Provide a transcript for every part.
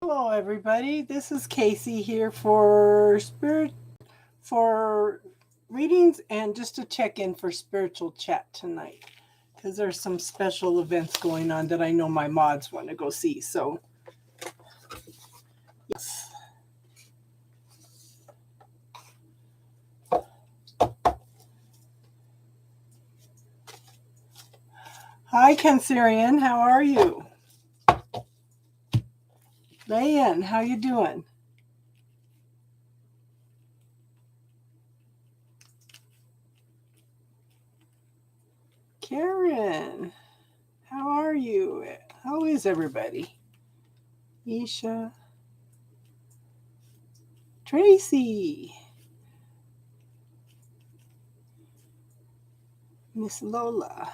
Hello, everybody. This is Casey here for readings and just to check in for spiritual chat tonight because there's some special events going on that I know my mods want to go see. So, yes. Hi, Cancerian. How are you? Layan, how you doing? Karen, how are you? How is everybody? Isha, Tracy, Miss Lola,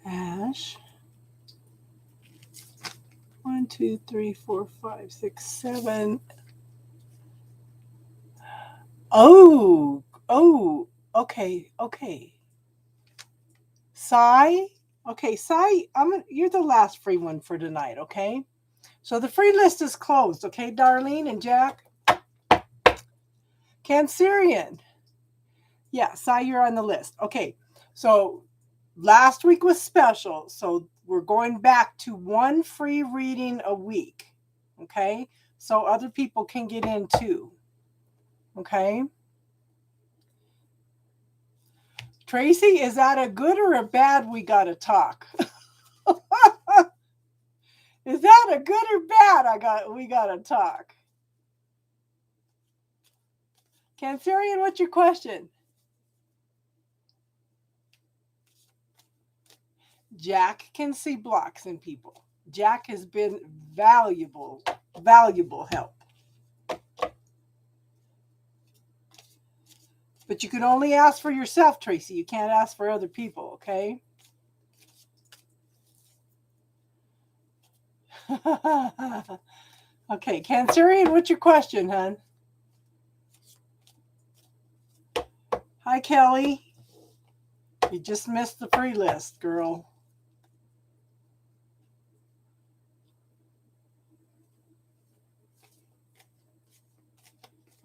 Ash. 1, 2, 3, 4, 5, 6, 7. Oh, okay. Sai, okay, Sai, you're the last free one for tonight, okay? So the free list is closed, okay, Darlene and Jack? Cancerian. Yeah, Sai, you're on the list. Okay, so last week was special, so we're going back to one free reading a week, okay? So other people can get in too, okay? Tracy, is that a good or a bad we gotta talk? Is that a good or bad we gotta talk? Cancerian, what's your question? Jack can see blocks in people. Jack has been valuable help. But you can only ask for yourself, Tracy. You can't ask for other people, okay? Okay, Cancerian, what's your question, hon? Hi, Kelly. You just missed the free list, girl.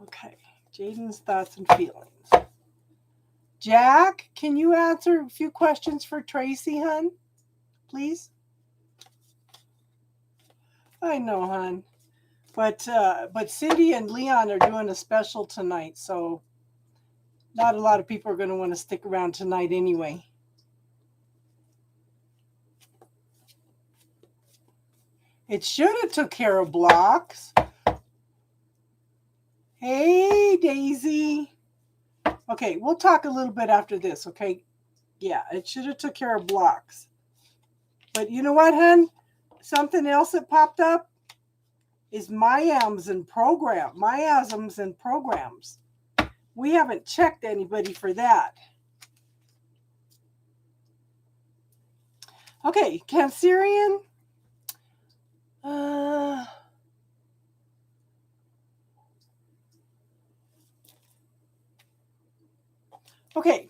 Okay, Jaden's thoughts and feelings. Jack, can you answer a few questions for Tracy, hon? Please? I know, hon. But Cindy and Leon are doing a special tonight, so not a lot of people are going to want to stick around tonight anyway. It should have took care of blocks. Hey, Daisy. Okay, we'll talk a little bit after this, okay? Yeah, it should have took care of blocks. But you know what, hon? Something else that popped up is miasms and programs. We haven't checked anybody for that. Okay, Cancerian. Okay,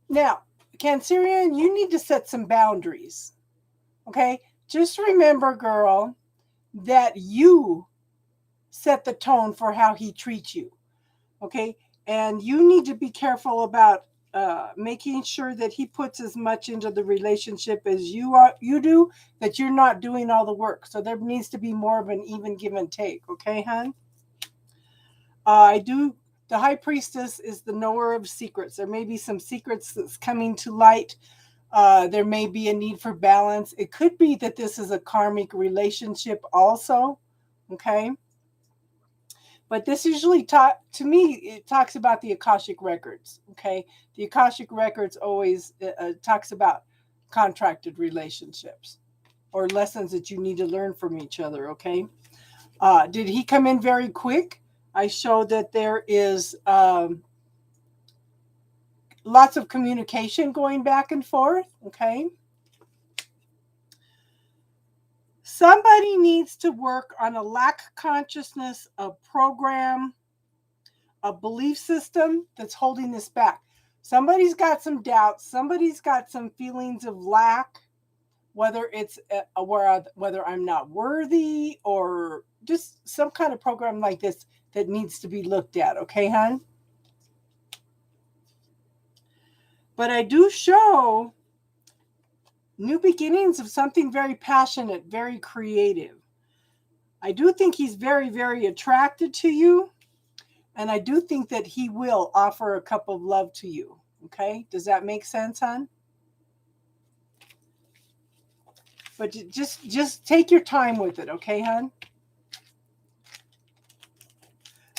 now, Cancerian, you need to set some boundaries. Okay, just remember, girl, that you set the tone for how he treats you. Okay, and you need to be careful about making sure that he puts as much into the relationship as you do, that you're not doing all the work. So there needs to be more of an even give and take. Okay, hon? The high priestess is the knower of secrets. There may be some secrets that's coming to light. There may be a need for balance. It could be that this is a karmic relationship also. Okay. But this usually to me, it talks about the Akashic records. Okay. The Akashic records always talks about contracted relationships or lessons that you need to learn from each other. Okay. Did he come in very quick? I show that there is lots of communication going back and forth. Okay. Somebody needs to work on a lack consciousness, a program, a belief system that's holding this back. Somebody's got some doubts. Somebody's got some feelings of lack. whether it's whether I'm not worthy or just some kind of program like this that needs to be looked at. Okay, hon? But I do show new beginnings of something very passionate, very creative. I do think he's very, very attracted to you. And I do think that he will offer a cup of love to you. Okay? Does that make sense, hon? But just take your time with it, okay, hon?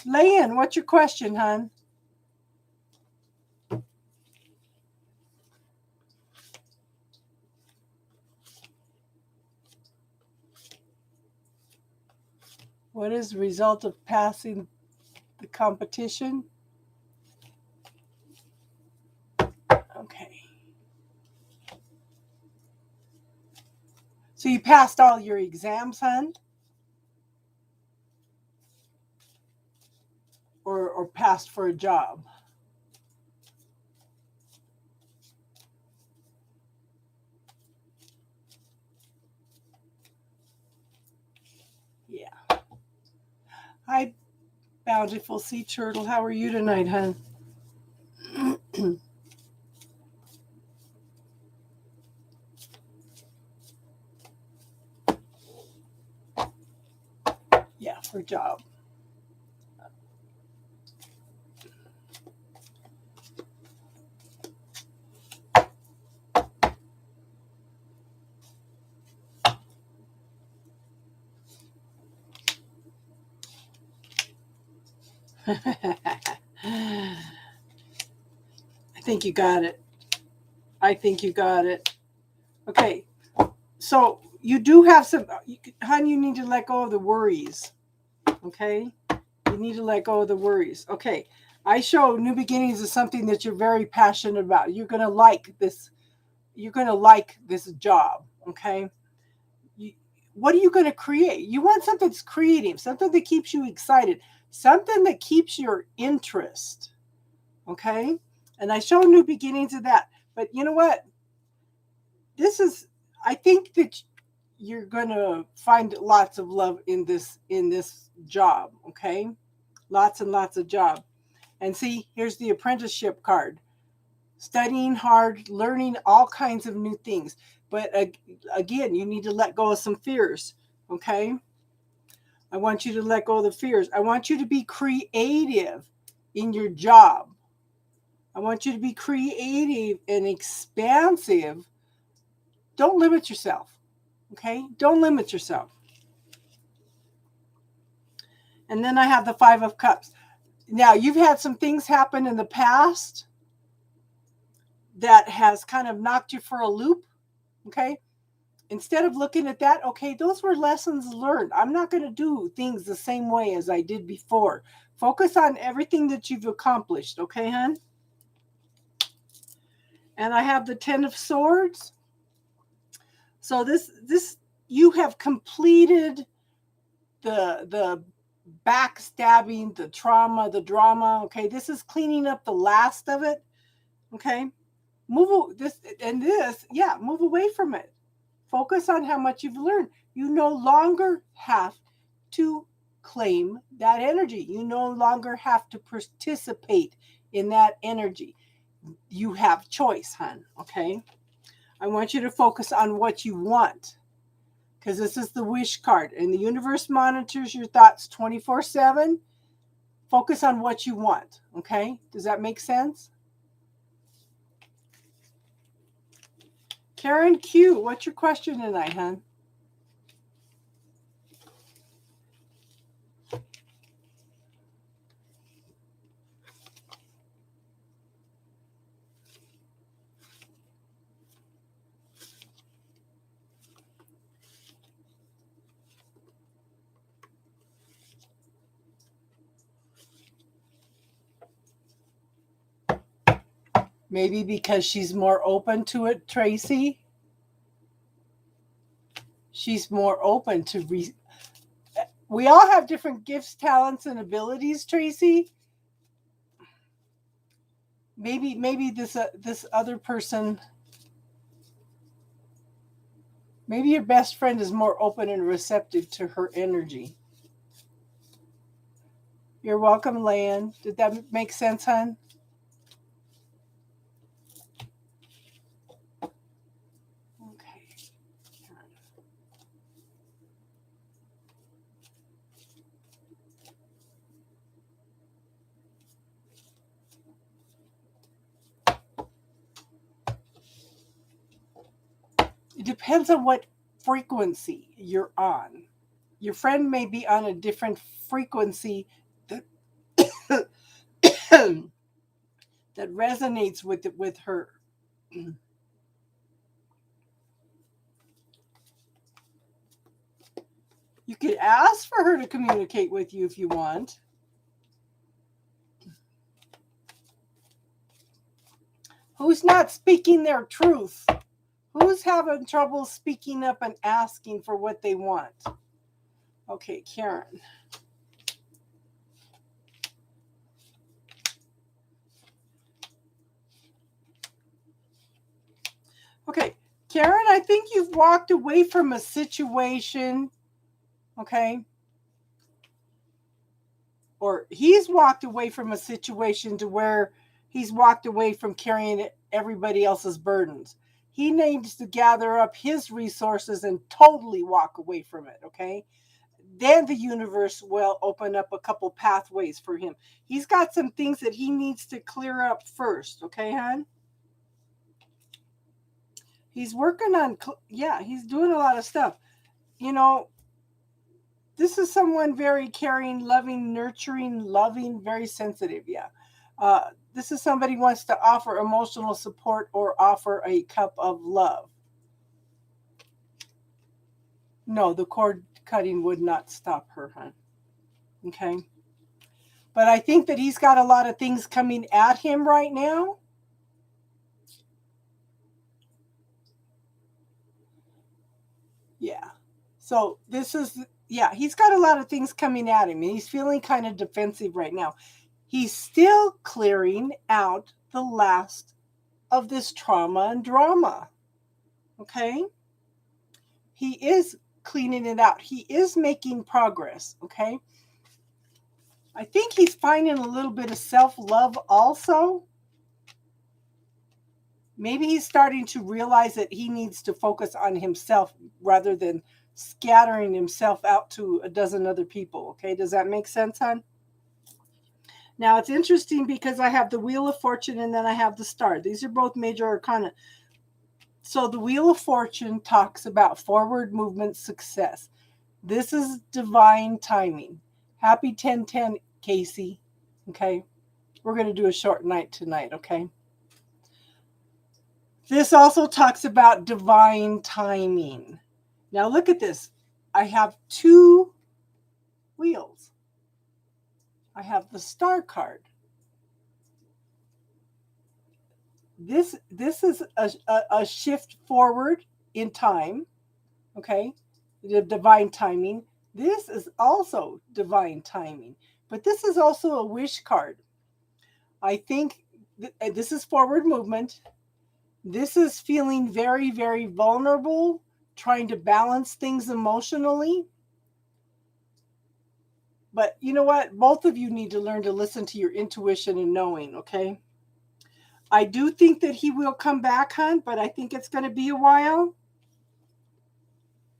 Layan, what's your question, hon? What is the result of passing the competition? Okay. So you passed all your exams, hon? Or passed for a job? Yeah. Hi, bountiful sea turtle. How are you tonight, hon? Yeah, for a job. I think you got it. I think you got it. Okay. So you do have some, hon, you need to let go of the worries. Okay. You need to let go of the worries. Okay. I show new beginnings is something that you're very passionate about. You're going to like this. You're going to like this job. Okay. What are you going to create? You want something that's creative, something that keeps you excited, something that keeps your interest. Okay. And I show new beginnings of that. But you know what? I think that you're going to find lots of love in this job. Okay. Lots and lots of job. And see, here's the apprenticeship card. Studying hard, learning all kinds of new things. But again, you need to let go of some fears. Okay. I want you to let go of the fears. I want you to be creative in your job. I want you to be creative and expansive. Don't limit yourself. Okay. Don't limit yourself. And then I have the Five of Cups. Now, you've had some things happen in the past that has kind of knocked you for a loop. Okay. Instead of looking at that, okay, those were lessons learned. I'm not going to do things the same way as I did before. Focus on everything that you've accomplished. Okay, hon? And I have the Ten of Swords. So this you have completed the backstabbing, the trauma, the drama. Okay, this is cleaning up the last of it. Okay, move away from it. Focus on how much you've learned. You no longer have to claim that energy. You no longer have to participate in that energy. You have choice, hon. Okay. I want you to focus on what you want, because this is the wish card, and the universe monitors your thoughts 24/7. Focus on what you want. Okay. Does that make sense? Karen Q, what's your question tonight, hon? Maybe because she's more open to it, Tracy. She's more open to we all have different gifts, talents, and abilities, Tracy. Maybe this other person Maybe your best friend is more open and receptive to her energy. You're welcome, Lan. Did that make sense, hon? Okay. It depends on what frequency you're on. Your friend may be on a different frequency that that resonates with her. You could ask for her to communicate with you if you want. Who's not speaking their truth? Who's having trouble speaking up and asking for what they want? Okay, Karen. Okay, Karen, I think you've walked away from a situation, okay? Or he's walked away from a situation to where he's walked away from carrying everybody else's burdens. He needs to gather up his resources and totally walk away from it, okay? Then the universe will open up a couple pathways for him. He's got some things that he needs to clear up first, okay, hon? He's working on, yeah, he's doing a lot of stuff. You know, this is someone very caring, loving, nurturing, loving, very sensitive, yeah. This is somebody who wants to offer emotional support or offer a cup of love. No, the cord cutting would not stop her, hon. Okay. But I think that he's got a lot of things coming at him right now. Yeah. So this is, yeah, he's got a lot of things coming at him and he's feeling kind of defensive right now. He's still clearing out the last of this trauma and drama. Okay. He is cleaning it out. He is making progress. Okay. I think he's finding a little bit of self love also. Maybe he's starting to realize that he needs to focus on himself rather than scattering himself out to a dozen other people. Okay, does that make sense, hon? Now it's interesting because I have the Wheel of Fortune and then I have the Star. These are both major arcana. So the Wheel of Fortune talks about forward movement success. This is divine timing. Happy 1010, Casey. Okay, we're going to do a short night tonight, okay? This also talks about divine timing. Now look at this. I have two wheels. I have the Star card. This is a shift forward in time, okay? The divine timing. This is also divine timing, but this is also a wish card. I think this is forward movement. This is feeling very, very vulnerable, trying to balance things emotionally. But you know what? Both of you need to learn to listen to your intuition and knowing, okay? I do think that he will come back, hon, but I think it's going to be a while.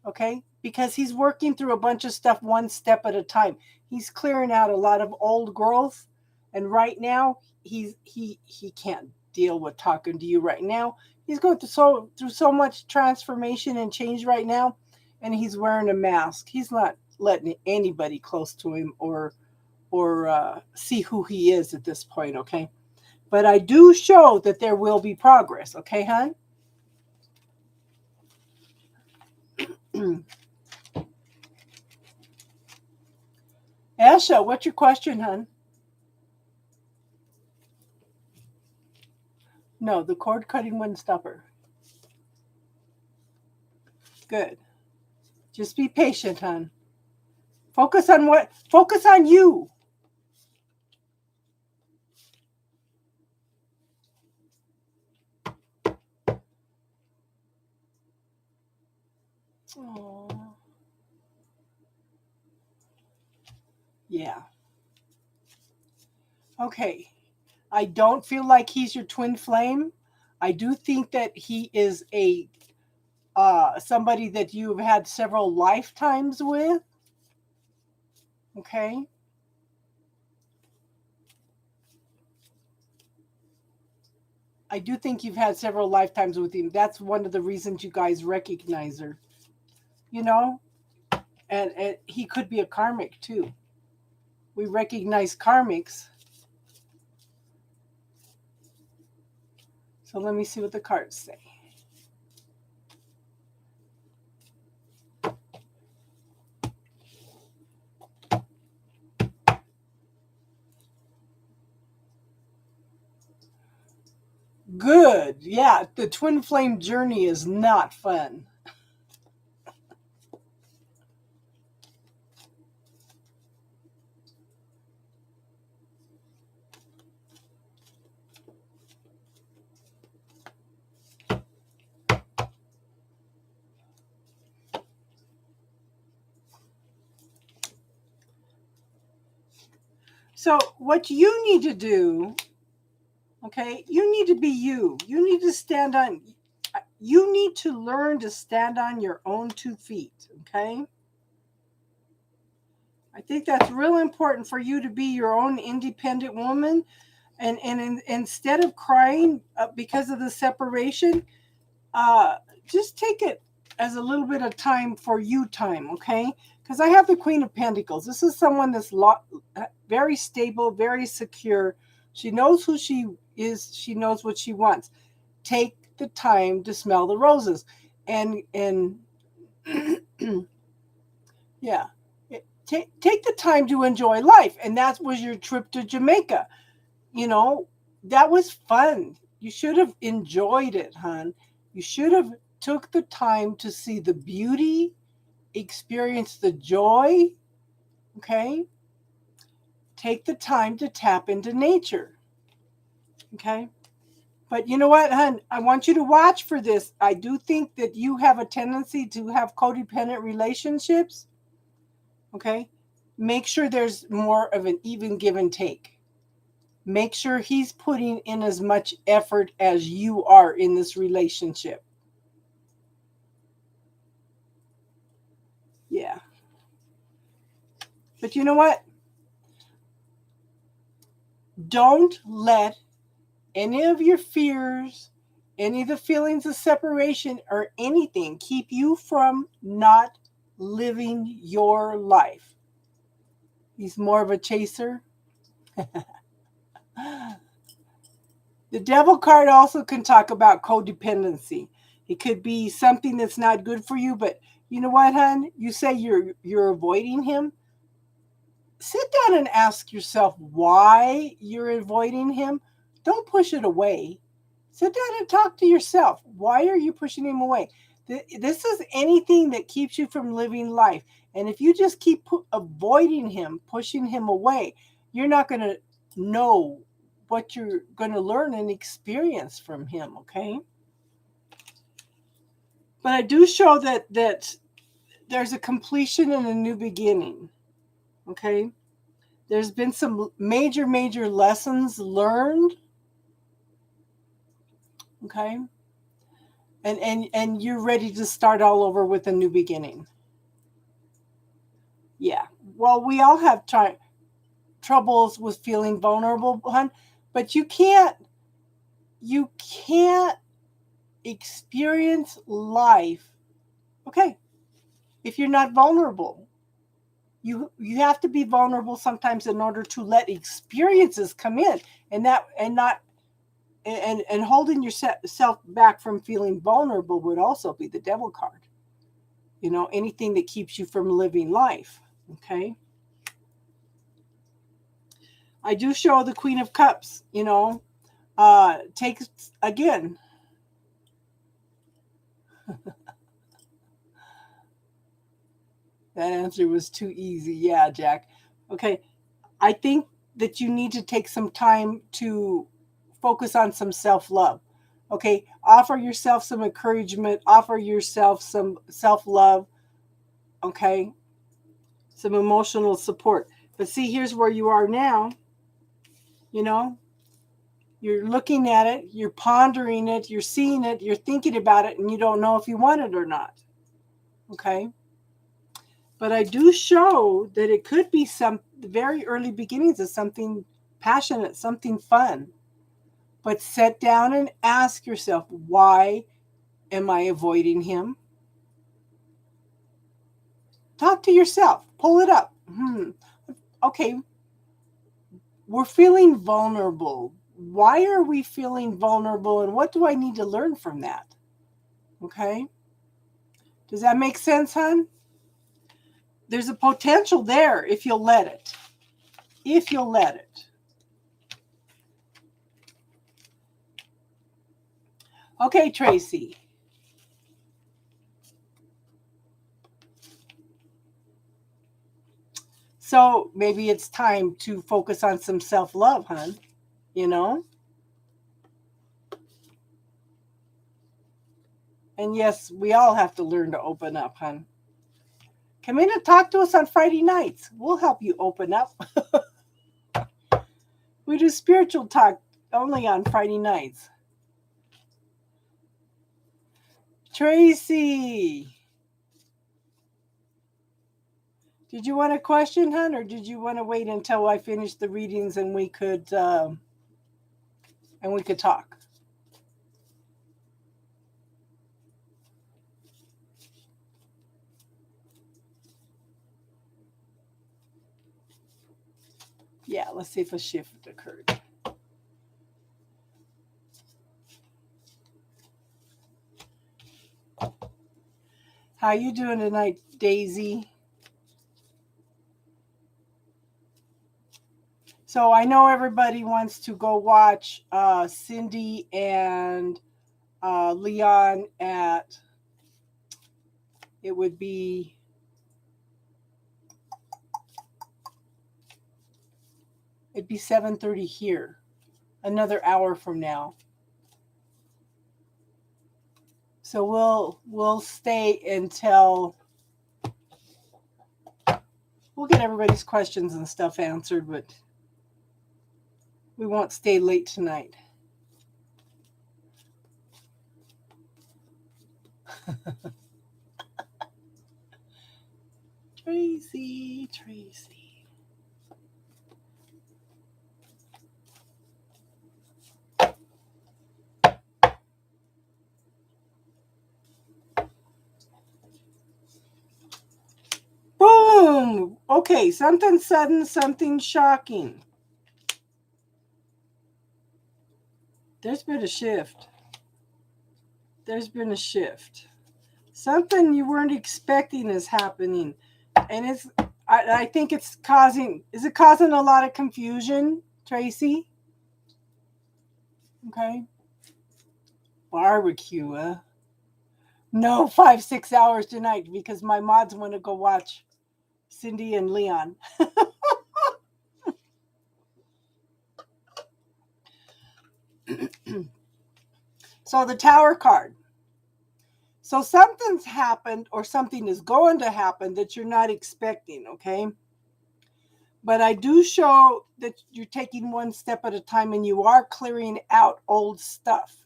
Okay? Because he's working through a bunch of stuff one step at a time. He's clearing out a lot of old growth, and right now he can't deal with talking to you right now. He's going through so much transformation and change right now, and he's wearing a mask. He's not letting anybody close to him or see who he is at this point, okay? But I do show that there will be progress, okay, hon? Asha, what's your question, hon? No, the cord cutting wouldn't stop her. Good. Just be patient, hon. Focus on you. Oh, yeah. Okay. I don't feel like he's your twin flame. I do think that he is a somebody that you've had several lifetimes with. Okay. I do think you've had several lifetimes with him. That's one of the reasons you guys recognize her. You know, and he could be a karmic too. We recognize karmics. So let me see what the cards say. Good. Yeah, the twin flame journey is not fun. So, what you need to do, okay, you need to be you. You need to stand on, you need to learn to stand on your own 2 feet, okay? I think that's real important for you to be your own independent woman. Instead of crying because of the separation, uh, just take it as a little bit of time for you time, okay? Because I have the Queen of Pentacles. This is someone that's very stable, very secure. She knows who she is. She knows what she wants. Take the time to smell the roses, and yeah, take the time to enjoy life. And that was your trip to Jamaica. You know, that was fun. You should have enjoyed it, hon. You should have took the time to see the beauty, experience the joy, okay? Take the time to tap into nature, okay? But you know what, hon? I want you to watch for this. I do think that you have a tendency to have codependent relationships, okay? Make sure there's more of an even give and take. Make sure he's putting in as much effort as you are in this relationship. Yeah. But you know what? Don't let any of your fears, any of the feelings of separation, or anything keep you from not living your life. He's more of a chaser. The devil card also can talk about codependency. It could be something that's not good for you, but you know what, hon? You say you're avoiding him. Sit down and ask yourself why you're avoiding him. Don't push it away. Sit down and talk to yourself. Why are you pushing him away? This is anything that keeps you from living life. And if you just keep avoiding him, pushing him away, you're not going to know what you're going to learn and experience from him, okay? But I do show that there's a completion and a new beginning, okay? There's been some major lessons learned, okay? And you're ready to start all over with a new beginning. Yeah. Well, we all have troubles with feeling vulnerable, hon, but you can't experience life, okay, if you're not vulnerable. You have to be vulnerable sometimes in order to let experiences come in, and not and holding yourself back from feeling vulnerable would also be the devil card. You know, anything that keeps you from living life, okay? I do show the Queen of Cups, you know, takes again. That answer was too easy. Yeah, Jack. Okay. I think that you need to take some time to focus on some self-love. Okay? Offer yourself some encouragement, offer yourself some self-love, Okay? Some emotional support. But see, here's where you are now. You know, you're looking at it, you're pondering it, you're seeing it, you're thinking about it, and you don't know if you want it or not. Okay? But I do show that it could be some very early beginnings of something passionate, something fun. But sit down and ask yourself, why am I avoiding him? Talk to yourself. Pull it up. Okay, we're feeling vulnerable. Why are we feeling vulnerable, and what do I need to learn from that? Okay? Does that make sense, hon? There's a potential there if you'll let it. If you'll let it. Okay, Tracy. So maybe it's time to focus on some self-love, hon. You know? And yes, we all have to learn to open up, hon. Come in and talk to us on Friday nights. We'll help you open up. We do spiritual talk only on Friday nights. Tracy, did you want a question, hon, or did you want to wait until I finish the readings and we could talk? Yeah, let's see if a shift occurred. How you doing tonight, Daisy? So I know everybody wants to go watch Cindy and Leon at, it would be, it'd be 7:30 here, another hour from now. So we'll stay until we'll get everybody's questions and stuff answered, but we won't stay late tonight. Tracy. Boom! Okay, something sudden, something shocking. There's been a shift. Something you weren't expecting is happening. And I think it's causing a lot of confusion, Tracy? Okay. Barbecue, No, 5-6 hours tonight because my mods want to go watch Cindy and Leon. So the Tower card. So something's happened or something is going to happen that you're not expecting, okay? But I do show that you're taking one step at a time and you are clearing out old stuff.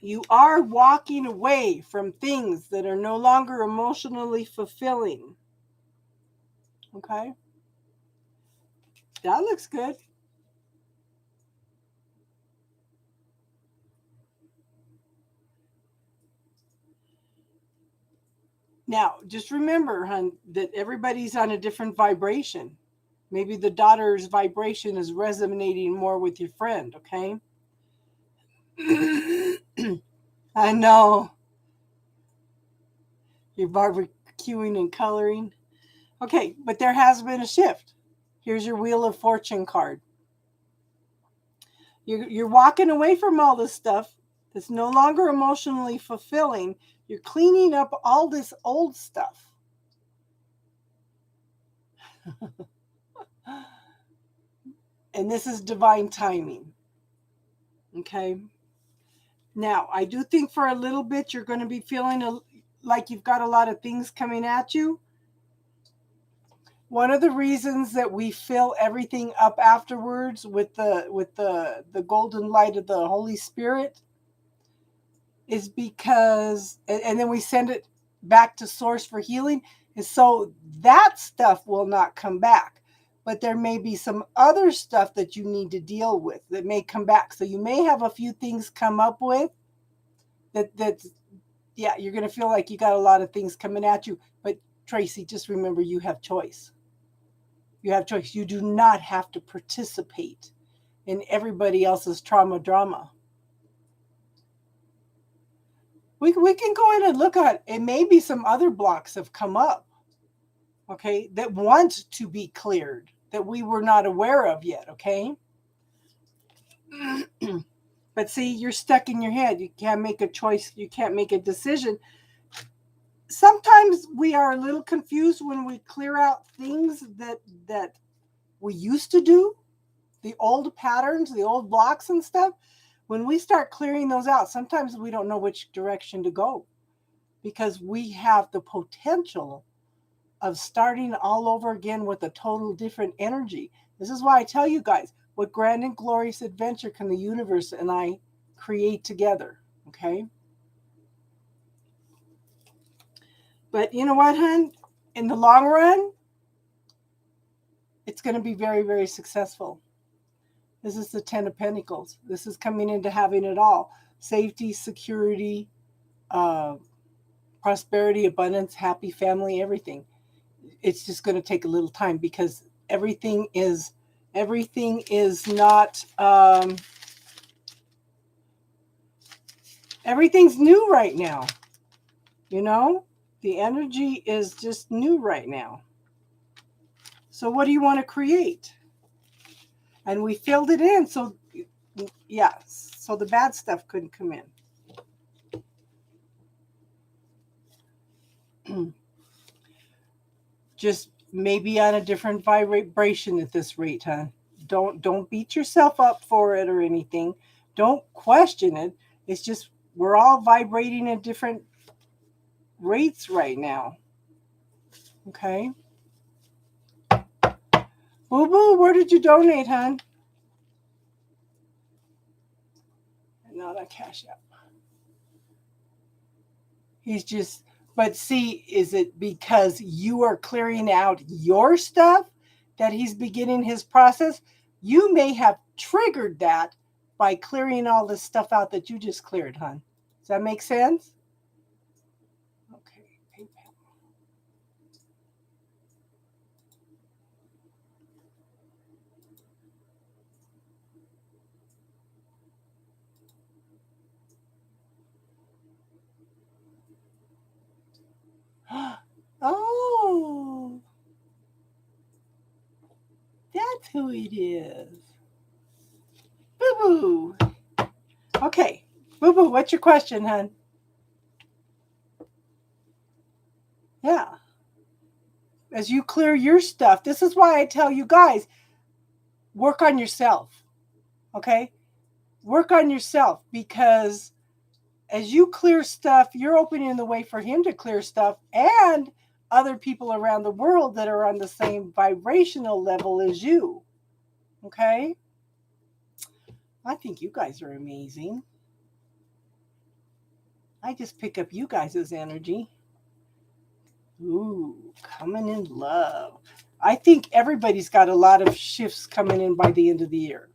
You are walking away from things that are no longer emotionally fulfilling. Okay? That looks good. Now, just remember, hon, that everybody's on a different vibration. Maybe the daughter's vibration is resonating more with your friend, okay? I know. You're barbecuing and coloring. Okay, but there has been a shift. Here's your Wheel of Fortune card. You're walking away from all this stuff that's no longer emotionally fulfilling. You're cleaning up all this old stuff. And this is divine timing. Okay? Now, I do think for a little bit you're going to be feeling like you've got a lot of things coming at you, one of the reasons that we fill everything up afterwards with the golden light of the Holy Spirit is because, and then we send it back to source for healing, is so that stuff will not come back. But there may be some other stuff that you need to deal with that may come back. So you may have a few things come up with that yeah, you're going to feel like you got a lot of things coming at you. But Tracy, just remember, you have choice. You have choice. You do not have to participate in everybody else's trauma drama. We can go in and look at it. Maybe some other blocks have come up, okay, that want to be cleared, that we were not aware of yet, okay? But see, you're stuck in your head. You can't make a choice. You can't make a decision. Sometimes we are a little confused when we clear out things that we used to do, the old patterns, the old blocks and stuff. When we start clearing those out, sometimes we don't know which direction to go because we have the potential of starting all over again with a total different energy. This is why I tell you guys, what grand and glorious adventure can the universe and I create together, okay? But you know what, hon? In the long run, it's going to be very, very successful. This is the 10 of Pentacles. This is coming into having it all. Safety, security, prosperity, abundance, happy family, everything. It's just going to take a little time because everything is not, everything's new right now. You know, the energy is just new right now. So what do you want to create? And we filled it in. So yeah, so the bad stuff couldn't come in. Just maybe on a different vibration at this rate, huh? Don't beat yourself up for it or anything. Don't question it. It's just we're all vibrating at different rates right now. Okay. Boo Boo, where did you donate, hon? Not on Cash App. He's just, but see, is it because you are clearing out your stuff that he's beginning his process? You may have triggered that by clearing all the stuff out that you just cleared, hon. Does that make sense? Okay, PayPal. Oh, that's who it is. Boo Boo. Okay, Boo Boo, what's your question, hon? Yeah. As you clear your stuff, this is why I tell you guys, work on yourself. Okay? Work on yourself because as you clear stuff, you're opening the way for him to clear stuff and other people around the world that are on the same vibrational level as you. Okay? I think you guys are amazing. I just pick up you guys' energy. Ooh, coming in love. I think everybody's got a lot of shifts coming in by the end of the year.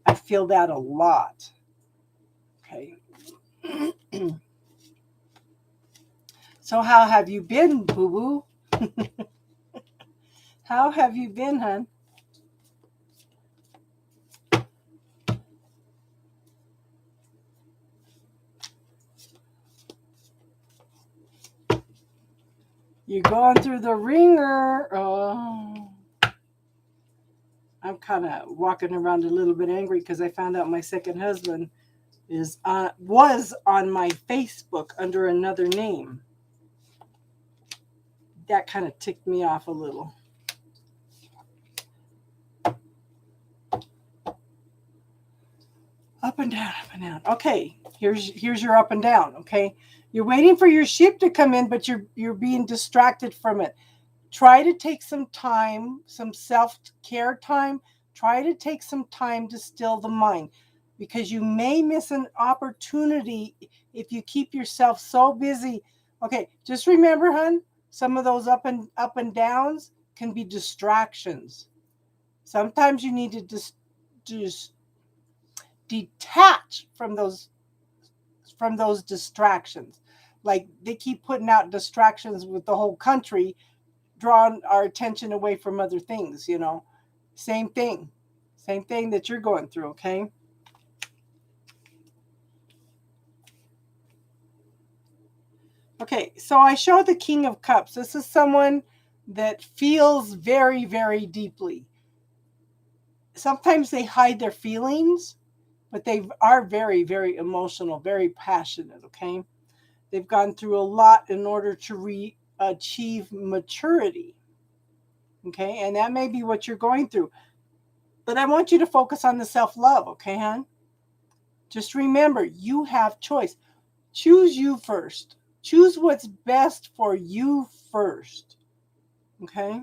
I feel that a lot. Okay. So how have you been, Boo Boo? How have you been, hon? You're going through the ringer. Oh. I'm kind of walking around a little bit angry because I found out my second husband was on my Facebook under another name. That kind of ticked me off a little. Up and down, up and down. Okay, here's your up and down. Okay, You're waiting for your ship to come in, but you're being distracted from it. Try to take some time, some self-care time. Try to take some time to still the mind, because you may miss an opportunity if you keep yourself so busy. Okay, just remember, hun, some of those up and downs can be distractions. Sometimes you need to just detach from those distractions. Like they keep putting out distractions with the whole country, drawing our attention away from other things, Same thing. Same thing that you're going through, okay? Okay, so I show the King of Cups. This is someone that feels very, very deeply. Sometimes they hide their feelings, but they are very, very emotional, very passionate, okay? They've gone through a lot in order to achieve maturity, okay? And that may be what you're going through. But I want you to focus on the self-love, okay, hon? Just remember, you have choice. Choose you first. Choose what's best for you first, okay?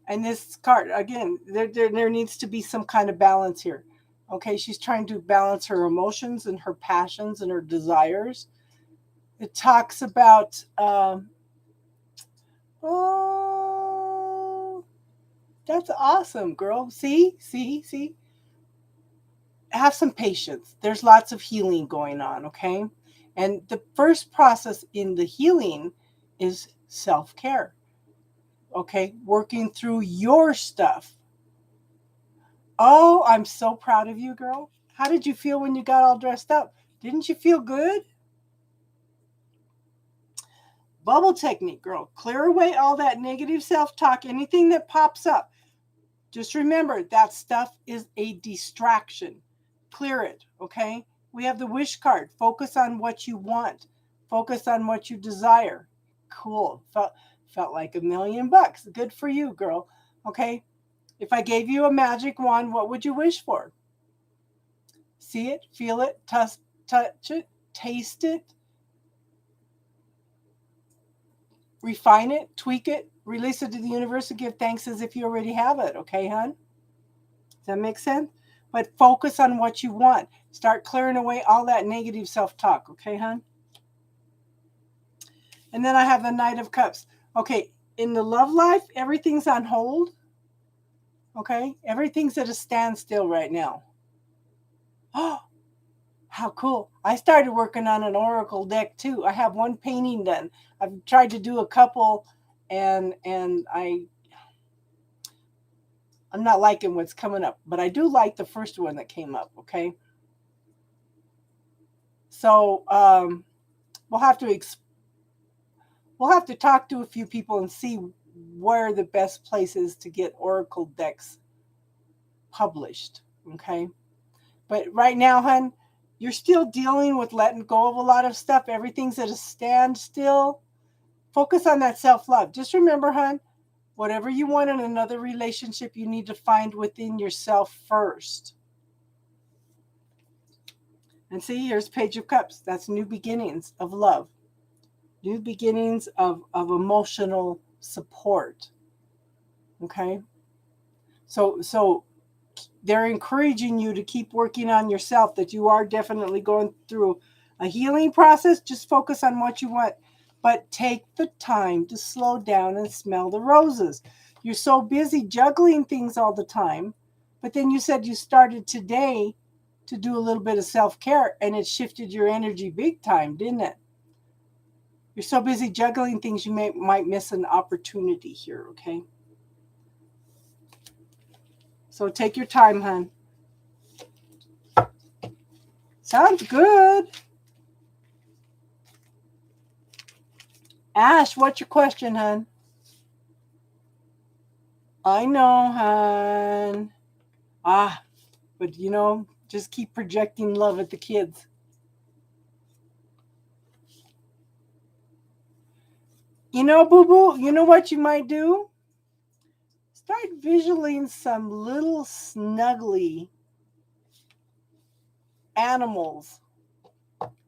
And this card, again, there needs to be some kind of balance here. Okay, she's trying to balance her emotions and her passions and her desires. It talks about, oh, that's awesome, girl. See? Have some patience. There's lots of healing going on, okay? And the first process in the healing is self-care, okay? Working through your stuff. Oh, I'm so proud of you, girl. How did you feel when you got all dressed up? Didn't you feel good? Bubble technique, girl. Clear away all that negative self-talk, anything that pops up. Just remember that stuff is a distraction. Clear it, okay? We have the wish card. Focus on what you want. Focus on what you desire. Cool. Felt like $1,000,000. Good for you, girl. Okay? If I gave you a magic wand, what would you wish for? See it, feel it, touch it, taste it, refine it, tweak it, release it to the universe, and give thanks as if you already have it. Okay, hon? Does that make sense? But focus on what you want. Start clearing away all that negative self-talk. Okay, hon? And then I have the Knight of Cups. Okay, in the love life, everything's on hold. Okay? Everything's at a standstill right now. Oh, how cool. I started working on an oracle deck too. I have one painting done. I've tried to do a couple, and I'm not liking what's coming up, but I do like the first one that came up, okay? So we'll have to talk to a few people and see where the best place is to get oracle decks published, okay? But right now, hun, you're still dealing with letting go of a lot of stuff. Everything's at a standstill. Focus on that self-love. Just remember, hun, whatever you want in another relationship, you need to find within yourself first. And see, here's Page of Cups. That's new beginnings of love. New beginnings of emotional support. Okay? So they're encouraging you to keep working on yourself, that you are definitely going through a healing process. Just focus on what you want. But take the time to slow down and smell the roses. You're so busy juggling things all the time. But then you said you started today to do a little bit of self-care, and it shifted your energy big time, didn't it? You're so busy juggling things, you might miss an opportunity here, okay? So take your time, hon. Sounds good. Ash, what's your question, hon? I know, hon. But just keep projecting love at the kids. Boo-boo, you know what you might do? Start visualizing some little snuggly animals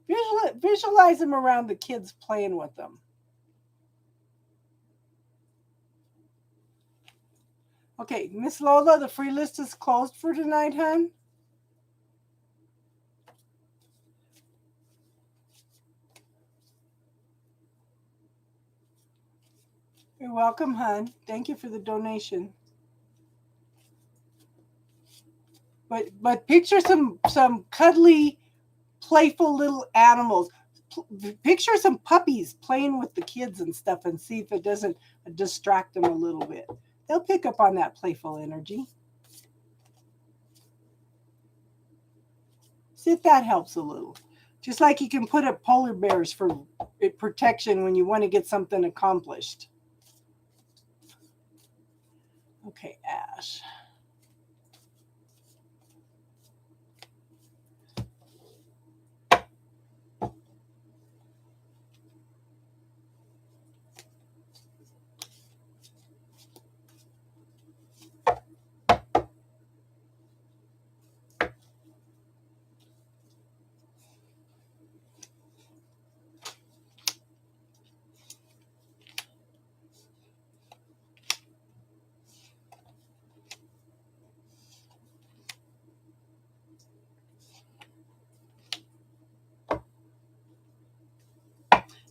Visualize them around the kids playing with them. Okay, Miss Lola, the free list is closed for tonight, hon. You're welcome, hon. Thank you for the donation. But picture some cuddly, playful little animals. Picture some puppies playing with the kids and stuff, and see if it doesn't distract them a little bit. They'll pick up on that playful energy. See if that helps a little. Just like you can put up polar bears for protection when you want to get something accomplished. Okay, Ash.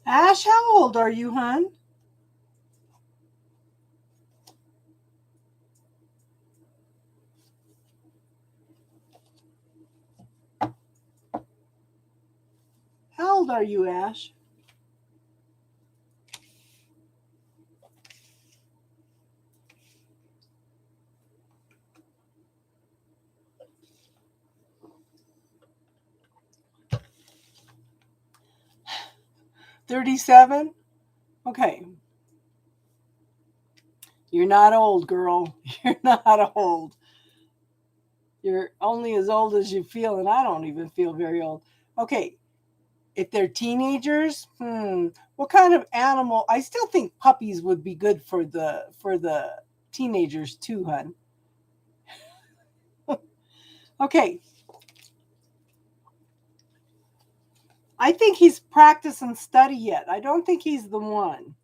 Ash, how old are you, hon? How old are you, Ash? $37? Okay. You're not old, girl. You're not old. You're only as old as you feel, and I don't even feel very old. Okay. If they're teenagers, what kind of animal? I still think puppies would be good for the teenagers too, hun. Okay. I think he's practice and study yet. I don't think he's the one.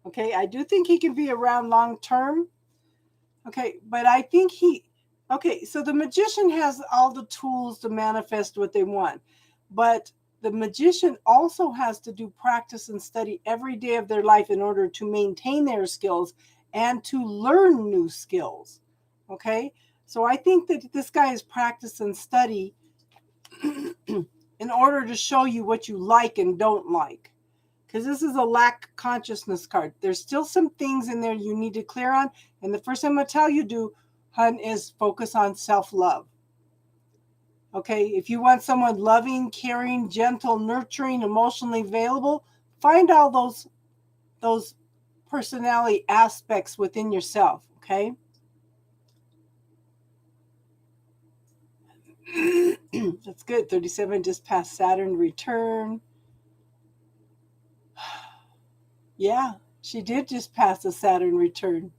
Okay, I do think he can be around long term. Okay, but I think okay, so the magician has all the tools to manifest what they want. But the magician also has to do practice and study every day of their life in order to maintain their skills and to learn new skills. Okay? So I think that this guy is practice and study in order to show you what you like and don't like. Because this is a lack consciousness card. There's still some things in there you need to clear on. And the first thing I'm going to tell you do, hun, is focus on self-love. Okay, if you want someone loving, caring, gentle, nurturing, emotionally available, find all those personality aspects within yourself, okay? That's good. 37 just passed Saturn return. Yeah, she did just pass a Saturn return.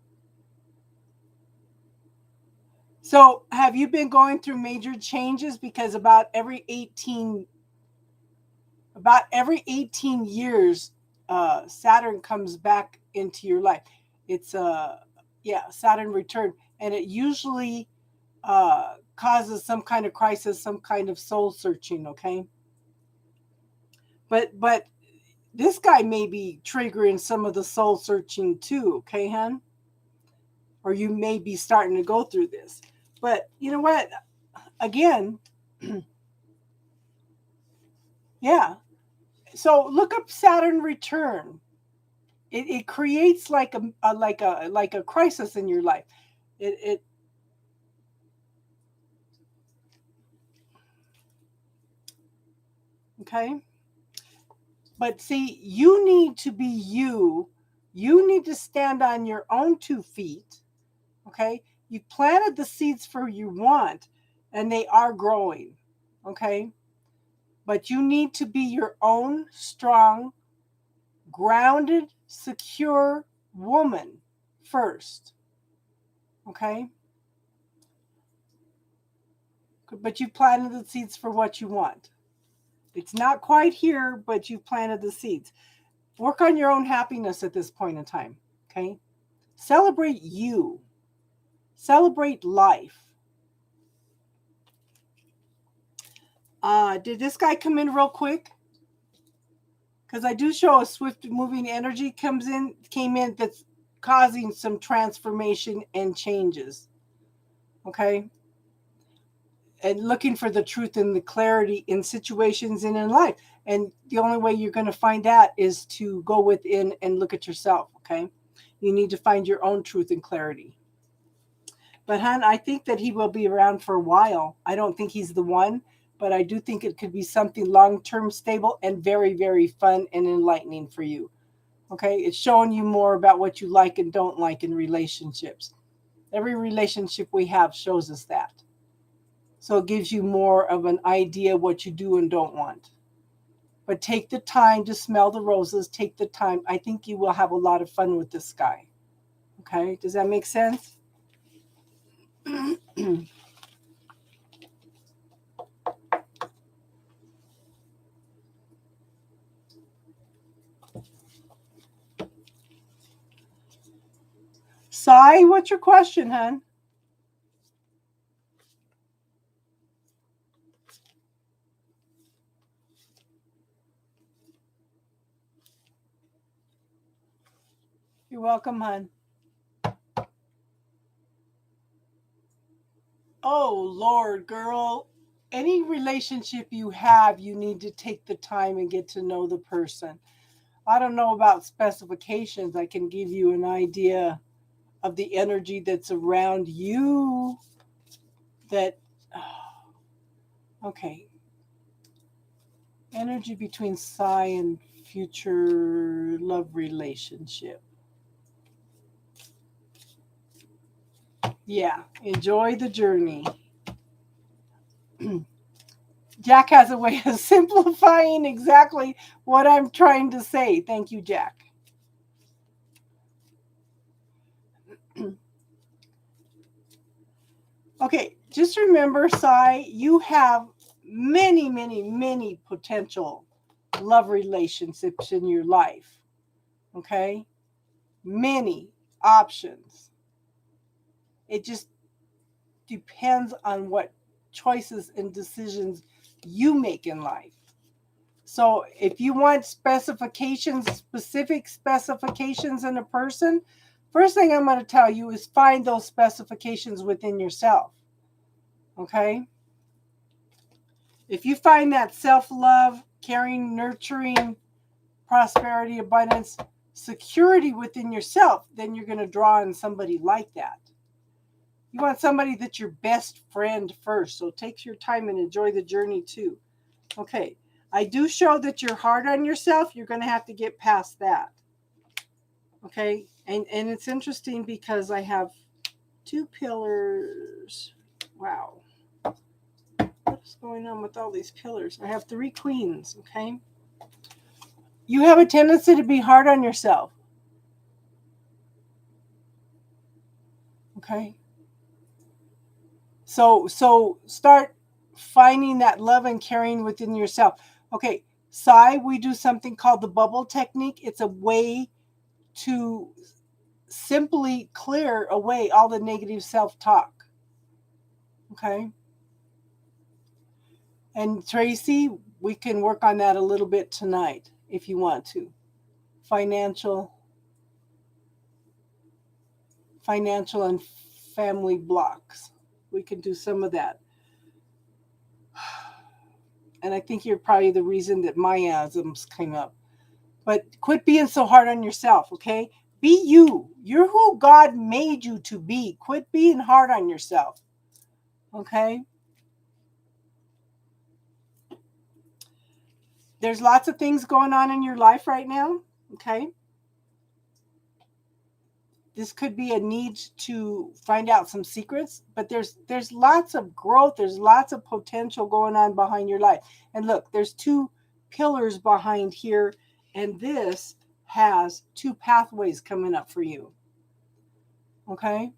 So, have you been going through major changes? Because about every 18 years, Saturn comes back into your life. It's Saturn return, and it usually causes some kind of crisis, some kind of soul searching. Okay, but this guy may be triggering some of the soul searching too. Okay, hon, or you may be starting to go through this. But you know what? Again, yeah. So look up Saturn return. It creates like a crisis in your life. It okay. But see, you need to be you. You need to stand on your own 2 feet. Okay. You planted the seeds for you want, and they are growing. Okay. But you need to be your own strong, grounded, secure woman first. Okay. But you planted the seeds for what you want. It's not quite here, but you planted the seeds. Work on your own happiness at this point in time. Okay. Celebrate you. Celebrate life. Did this guy come in real quick? Because I do show a swift moving energy came in that's causing some transformation and changes. Okay. And looking for the truth and the clarity in situations and in life. And the only way you're going to find that is to go within and look at yourself. Okay. You need to find your own truth and clarity. But, hon, I think that he will be around for a while. I don't think he's the one, but I do think it could be something long-term, stable, and very, very fun and enlightening for you. Okay? It's showing you more about what you like and don't like in relationships. Every relationship we have shows us that. So it gives you more of an idea what you do and don't want. But take the time to smell the roses. Take the time. I think you will have a lot of fun with this guy. Okay? Does that make sense? Sai, what's your question, hon? You're welcome, hon. Oh, Lord, girl. Any relationship you have, you need to take the time and get to know the person. I don't know about specifications. I can give you an idea of the energy that's around you that, okay. Energy between Sai and future love relationship. Yeah, enjoy the journey. Jack has a way of simplifying exactly what I'm trying to say. Thank you, Jack. Okay, just remember, Sai, you have many, many, many potential love relationships in your life. Okay? Many options. It just depends on what choices and decisions you make in life. So if you want specifications, specific specifications in a person, first thing I'm going to tell you is find those specifications within yourself. Okay? If you find that self-love, caring, nurturing, prosperity, abundance, security within yourself, then you're going to draw on somebody like that. You want somebody that's your best friend first. So take your time and enjoy the journey too. Okay. I do show that you're hard on yourself. You're going to have to get past that. Okay. And it's interesting because I have 2 pillars. Wow. What's going on with all these pillars? I have 3 queens. Okay. You have a tendency to be hard on yourself. Okay. So start finding that love and caring within yourself. Okay. Sai, we do something called the bubble technique. It's a way to simply clear away all the negative self-talk. Okay. And Tracy, we can work on that a little bit tonight if you want to. Financial and family blocks. We can do some of that. And I think you're probably the reason that miasms came up. But quit being so hard on yourself, okay? Be you. You're who God made you to be. Quit being hard on yourself, okay? There's lots of things going on in your life right now, okay? This could be a need to find out some secrets, but there's lots of growth, there's lots of potential going on behind your life. And look, there's 2 pillars behind here, and this has 2 pathways coming up for you. Okay?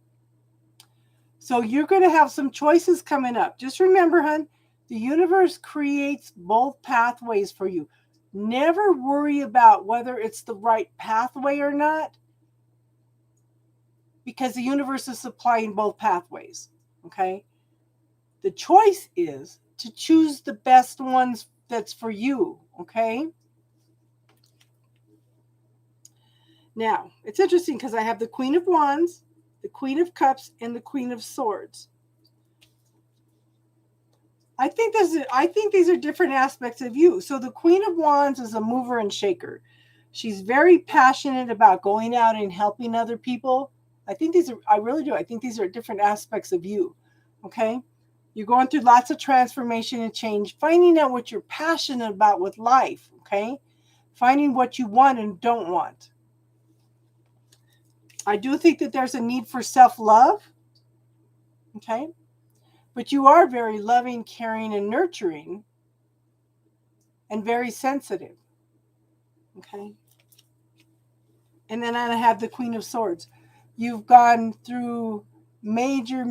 So you're going to have some choices coming up. Just remember, hon, The universe creates both pathways for you. Never worry about whether it's the right pathway or not, because the universe is supplying both pathways. Okay? The choice is to choose the best ones that's for you. Okay? Now, it's interesting because I have the Queen of Wands, the Queen of Cups, and the Queen of Swords. I think these are different aspects of you. So the Queen of Wands is a mover and shaker. She's very passionate about going out and helping other people. I really do. I think these are different aspects of you. Okay? You're going through lots of transformation and change, finding out what you're passionate about with life. Okay? Finding what you want and don't want. I do think that there's a need for self-love. Okay? But you are very loving, caring, and nurturing, and very sensitive. Okay? And then I have the Queen of Swords. You've gone through major,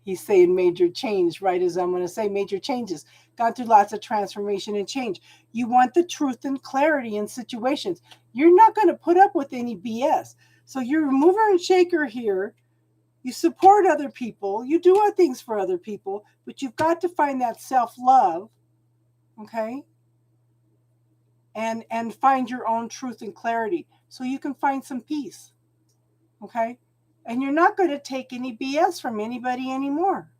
he's saying major change, right? As I'm going to say, major changes. Gone through lots of transformation and change. You want the truth and clarity in situations. You're not going to put up with any BS. So you're a mover and shaker here. You support other people. You do things for other people, but you've got to find that self-love, okay? And find your own truth and clarity so you can find some peace, okay? And you're not going to take any BS from anybody anymore.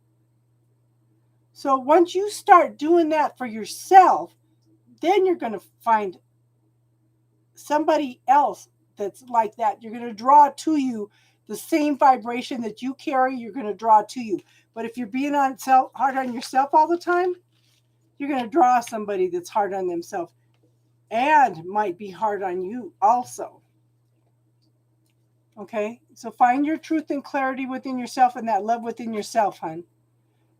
So once you start doing that for yourself, then you're going to find somebody else that's like that. You're going to draw to you the same vibration that you carry. You're going to draw to you. But if you're being hard on yourself all the time, you're going to draw somebody that's hard on themselves and might be hard on you also. Okay? So find your truth and clarity within yourself and that love within yourself, hon.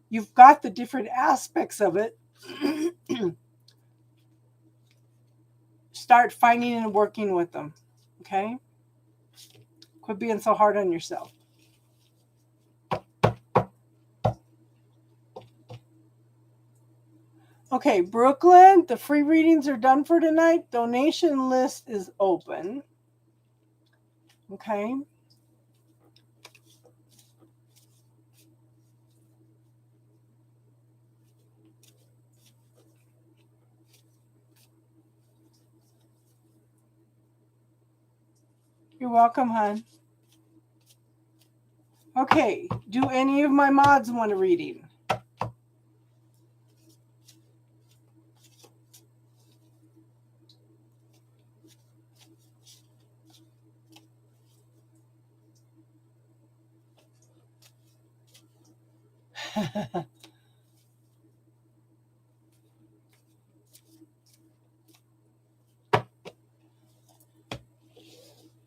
You've got the different aspects of it. Start finding and working with them. Okay? Quit being so hard on yourself. Okay, Brooklyn, the free readings are done for tonight. Donation list is open. Okay. You're welcome, hon. Okay, do any of my mods want a reading?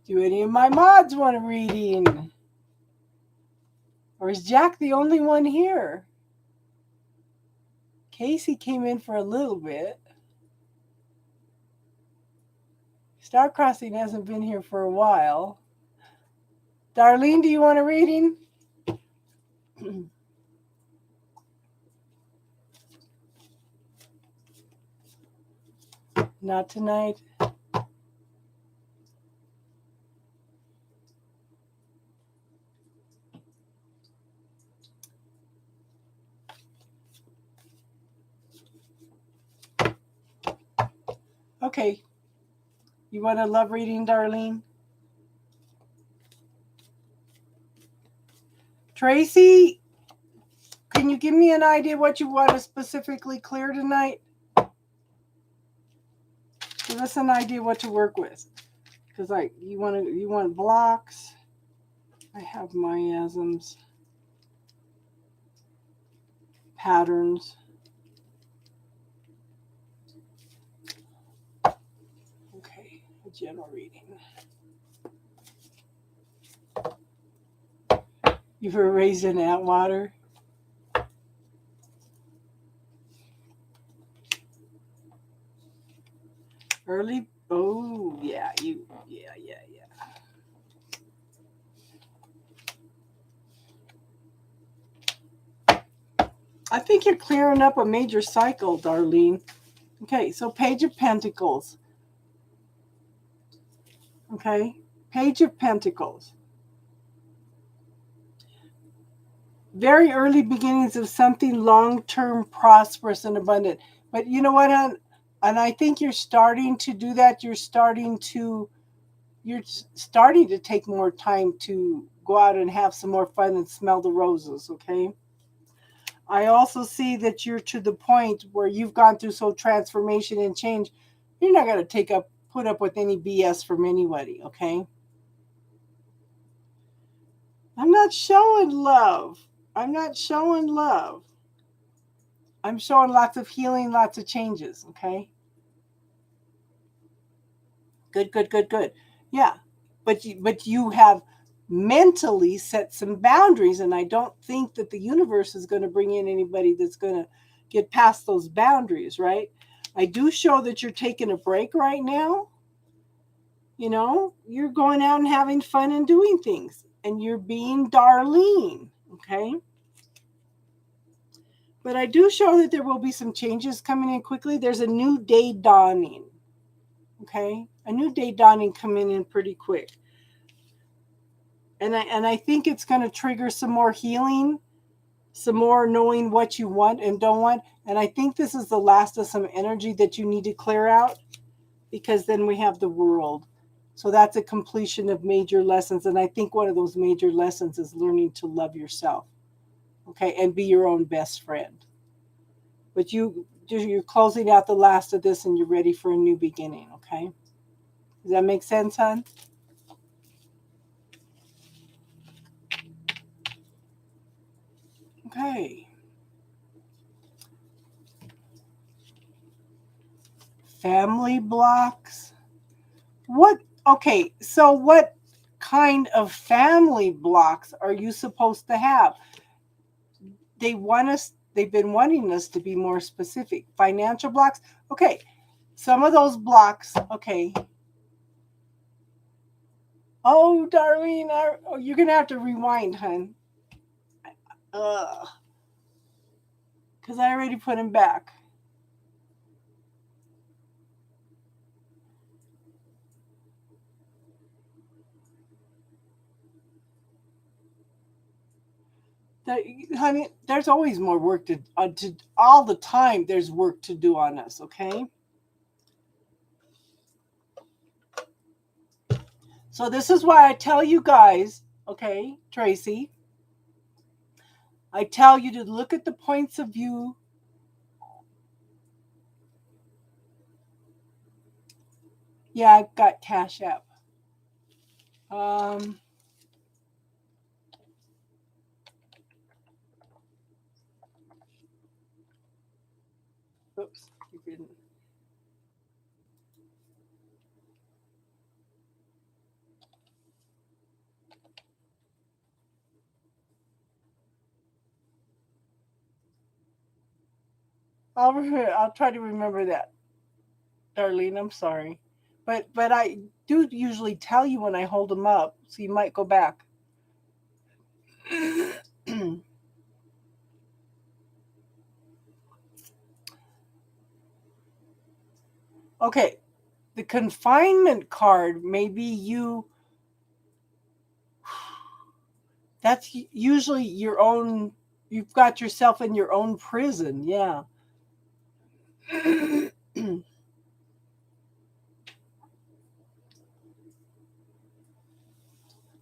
Do any of my mods want a reading? Or is Jack the only one here? Casey came in for a little bit. Star Crossing hasn't been here for a while. Darlene, do you want a reading? Not tonight. Okay. You want a love reading, Darlene? Tracy, can you give me an idea what you want to specifically clear tonight? Give us an idea what to work with. Because you want blocks. I have miasms, patterns. Okay, a general reading. You were raised in Atwater. Early. Oh yeah, yeah. I think you're clearing up a major cycle, Darlene. Okay, so Page of Pentacles. Okay, Page of Pentacles. Very early beginnings of something long-term, prosperous, and abundant. But you know what, hon? And I think you're starting to do that. You're starting to take more time to go out and have some more fun and smell the roses, okay? I also see that you're to the point where you've gone through so transformation and change, you're not going to put up with any BS from anybody, okay? I'm not showing love. I'm not showing love. I'm showing lots of healing, lots of changes, okay? Good, good, good, good. Yeah. But you have mentally set some boundaries, and I don't think that the universe is going to bring in anybody that's going to get past those boundaries, right? I do show that you're taking a break right now. You know, you're going out and having fun and doing things, and you're being Darlene, okay? But I do show that there will be some changes coming in quickly. There's a new day dawning, okay? A new day dawning coming in pretty quick. And I think it's going to trigger some more healing, some more knowing what you want and don't want. And I think this is the last of some energy that you need to clear out, because then we have the world. So that's a completion of major lessons. And I think one of those major lessons is learning to love yourself, okay, and be your own best friend. But you're closing out the last of this and you're ready for a new beginning, okay? Does that make sense, hon? Okay. Family blocks. What? Okay, so what kind of family blocks are you supposed to have? They've been wanting us to be more specific. Financial blocks. Okay, some of those blocks, okay. Oh, Darlene, you're going to have to rewind, hun. Because I already put him back. Honey, there's always more work to all the time. There's work to do on us, okay? So this is why I tell you guys, okay, Tracy, I tell you to look at the points of view. Yeah, I've got Cash App. Um, oops, you didn't. I'll try to remember that, Darlene. I'm sorry, but I do usually tell you when I hold them up, so you might go back. Okay, the confinement card. Maybe that's usually your own. You've got yourself in your own prison. Yeah.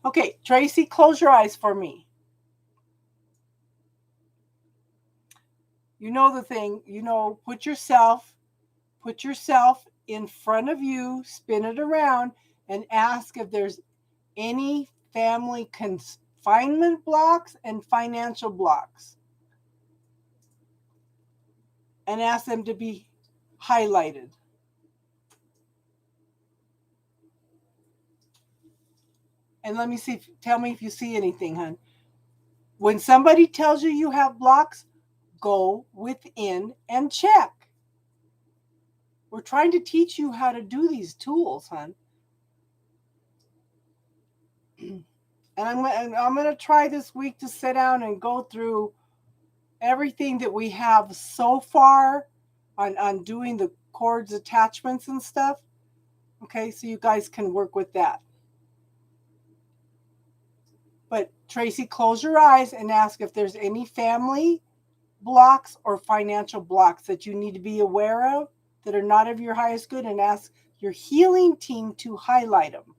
Okay, Tracy, close your eyes for me. You know the thing. You know, put yourself in front of you, spin it around, and ask if there's any family confinement blocks and financial blocks, and ask them to be highlighted. And let me see. Tell me if you see anything, hon. When somebody tells you you have blocks, go within and check. We're trying to teach you how to do these tools, hon. And I'm going to try this week to sit down and go through everything that we have so far on doing the cords attachments and stuff. Okay, so you guys can work with that. But Tracy, close your eyes and ask if there's any family blocks or financial blocks that you need to be aware of that are not of your highest good, and ask your healing team to highlight them.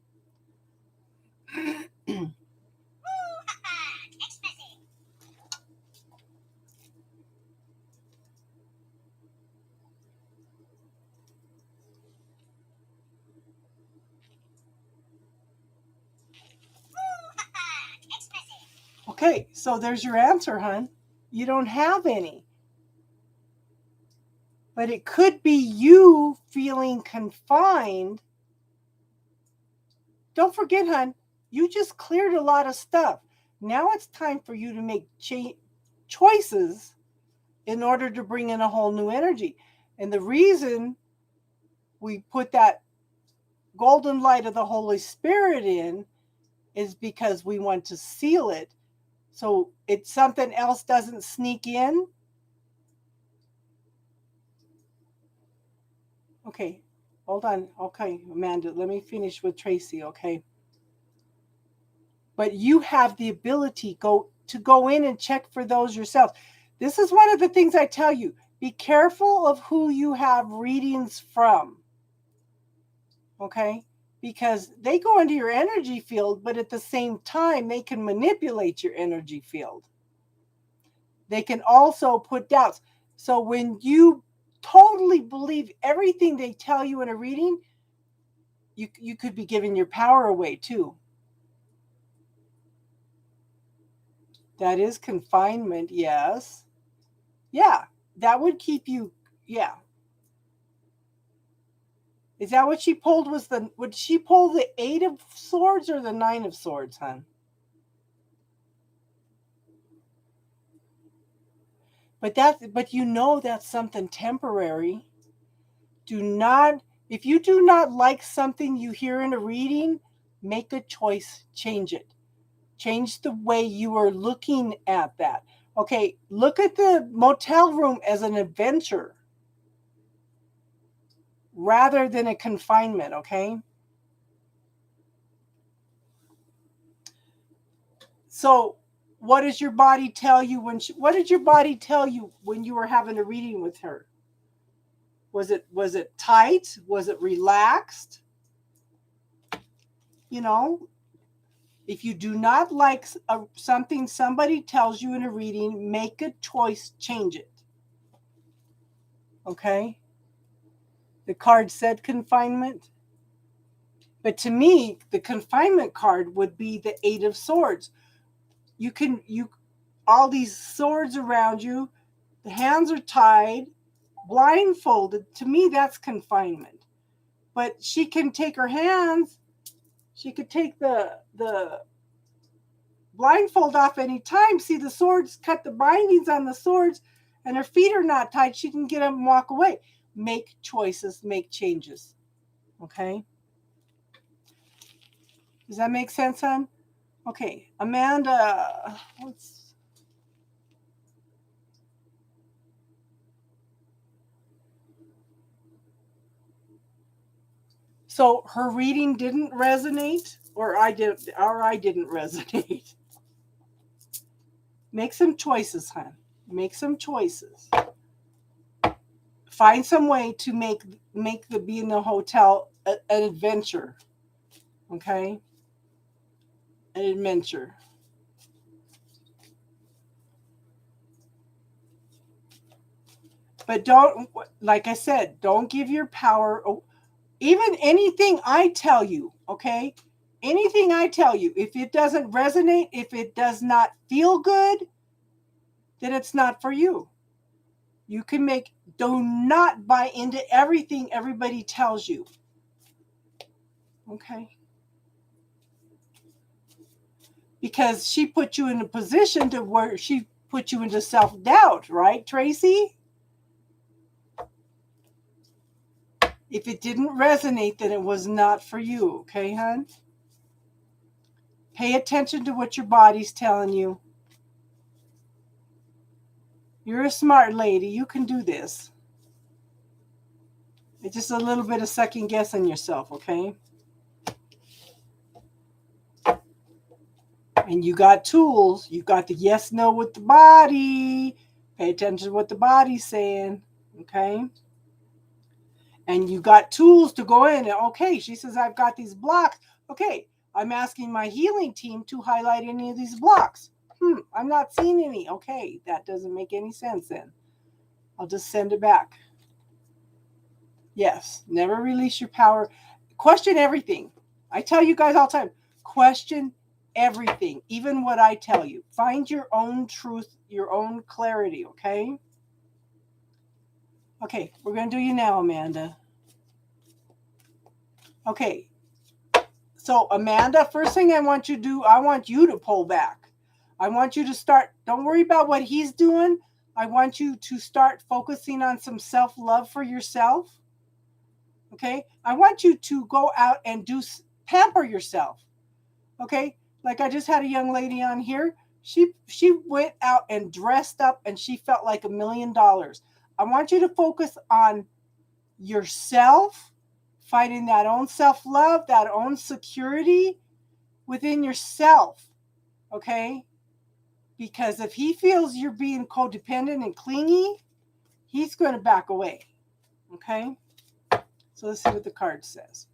Okay, so there's your answer, hon. You don't have any. But it could be you feeling confined. Don't forget, hon, you just cleared a lot of stuff. Now it's time for you to make choices in order to bring in a whole new energy. And the reason we put that golden light of the Holy Spirit in is because we want to seal it so it's something else doesn't sneak in. Okay, hold on. Okay, Amanda, let me finish with Tracy, okay? But you have the ability to go in and check for those yourself. This is one of the things I tell you. Be careful of who you have readings from, okay? Because they go into your energy field, but at the same time, they can manipulate your energy field. They can also put doubts. So when you totally believe everything they tell you in a reading, you could be giving your power away too. That is confinement, yes. Yeah, that would keep you, yeah. Is that what she pulled? Would she pull the 8 of Swords or the 9 of Swords, hon? But you know that's something temporary. If you do not like something you hear in a reading, make a choice, change it. Change the way you are looking at that. Okay, look at the motel room as an adventure rather than a confinement, okay? So, what does your body tell you what did your body tell you when you were having a reading with her? Was it tight? Was it relaxed? You know, if you do not like something somebody tells you in a reading, make a choice, change it. Okay? The card said confinement. But to me, the confinement card would be the 8 of Swords. All these swords around you, the hands are tied, blindfolded. To me, that's confinement. But she can take her hands, she could take the blindfold off any time. See, the swords cut the bindings on the swords, and her feet are not tied. She can get up and walk away. Make choices, make changes. Okay? Does that make sense, hon? Okay, Amanda, so her reading didn't resonate, or I didn't resonate. Make some choices, hon. Make some choices. Find some way to make the be in the hotel an adventure. Okay? An adventure. But don't, like I said, don't give your power, even anything I tell you, okay? Anything I tell you, if it doesn't resonate, if it does not feel good, then it's not for you. You can do not buy into everything everybody tells you. Okay? Because she put you in a position to where she put you into self-doubt, right, Tracy? If it didn't resonate, then it was not for you, okay, hon? Pay attention to what your body's telling you. You're a smart lady. You can do this. It's just a little bit of second guessing yourself, okay? And you got tools. You got the yes, no with the body. Pay attention to what the body's saying, okay? And you got tools to go in. And okay, she says, I've got these blocks. Okay, I'm asking my healing team to highlight any of these blocks. I'm not seeing any. Okay, that doesn't make any sense then. I'll just send it back. Yes, never release your power. Question everything. I tell you guys all the time, question everything, even what I tell you. Find your own truth, your own clarity, okay? Okay, we're going to do you now, Amanda. Okay, so Amanda, first thing I want you to do, I want you to pull back. I want you to start, don't worry about what he's doing. I want you to start focusing on some self-love for yourself. Okay, I want you to go out and pamper yourself. Okay, like I just had a young lady on here. She went out and dressed up and she felt like $1 million. I want you to focus on yourself, finding that own self-love, that own security within yourself. Okay, because if he feels you're being codependent and clingy, he's going to back away. Okay, so let's see what the card says.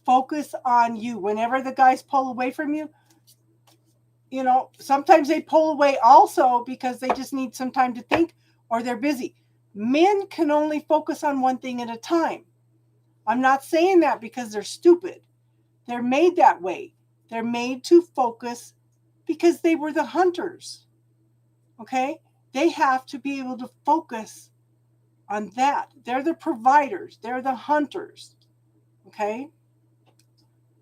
Focus on you. Whenever the guys pull away from you, you know, sometimes they pull away also because they just need some time to think or they're busy. Men can only focus on one thing at a time. I'm not saying that because they're stupid. They're made that way. They're made to focus because they were the hunters. Okay? They have to be able to focus on that. They're the providers. They're the hunters. Okay?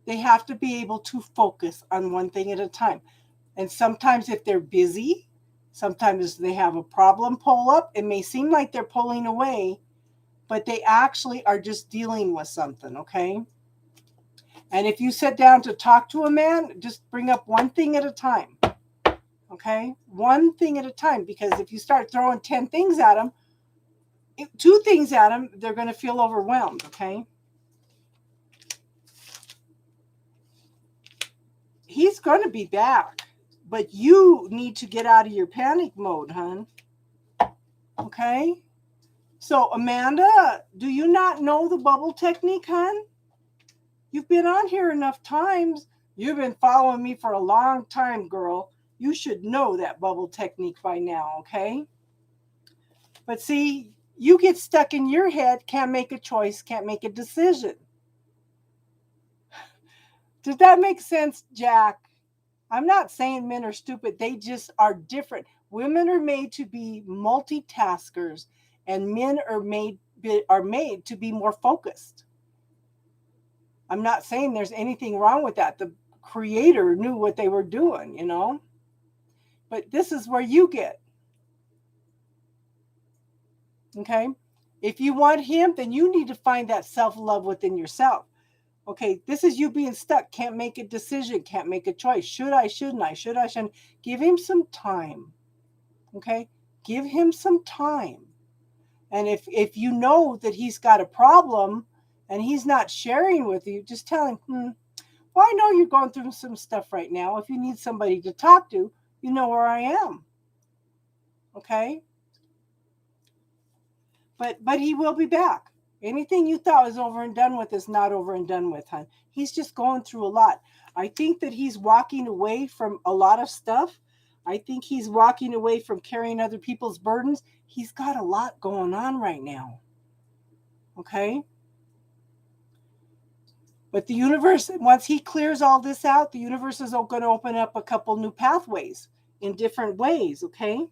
They have to be able to focus on one thing at a time. And sometimes if they're busy, sometimes they have a problem pull up. It may seem like they're pulling away, but they actually are just dealing with something, okay? And if you sit down to talk to a man, just bring up one thing at a time, okay? One thing at a time, because if you start throwing 10 things at them, 2 things at them, they're going to feel overwhelmed, okay? He's going to be back, but you need to get out of your panic mode, hon. Okay? So, Amanda, do you not know the bubble technique, hon? You've been on here enough times. You've been following me for a long time, girl. You should know that bubble technique by now, okay? But see, you get stuck in your head, can't make a choice, can't make a decision. Does that make sense, Jack? I'm not saying men are stupid. They just are different. Women are made to be multitaskers, and men are made to be more focused. I'm not saying there's anything wrong with that. The creator knew what they were doing, you know. But this is where you get. Okay? If you want him, then you need to find that self-love within yourself. Okay, this is you being stuck, can't make a decision, can't make a choice. Should I, shouldn't I? Should I, shouldn't? Give him some time. Okay? Give him some time. And if you know that he's got a problem and he's not sharing with you, just tell him, well, I know you're going through some stuff right now. If you need somebody to talk to, you know where I am. Okay? But he will be back. Anything you thought was over and done with is not over and done with, hon. He's just going through a lot. I think that he's walking away from a lot of stuff. I think he's walking away from carrying other people's burdens. He's got a lot going on right now. Okay? But the universe, once he clears all this out, the universe is going to open up a couple new pathways in different ways, okay?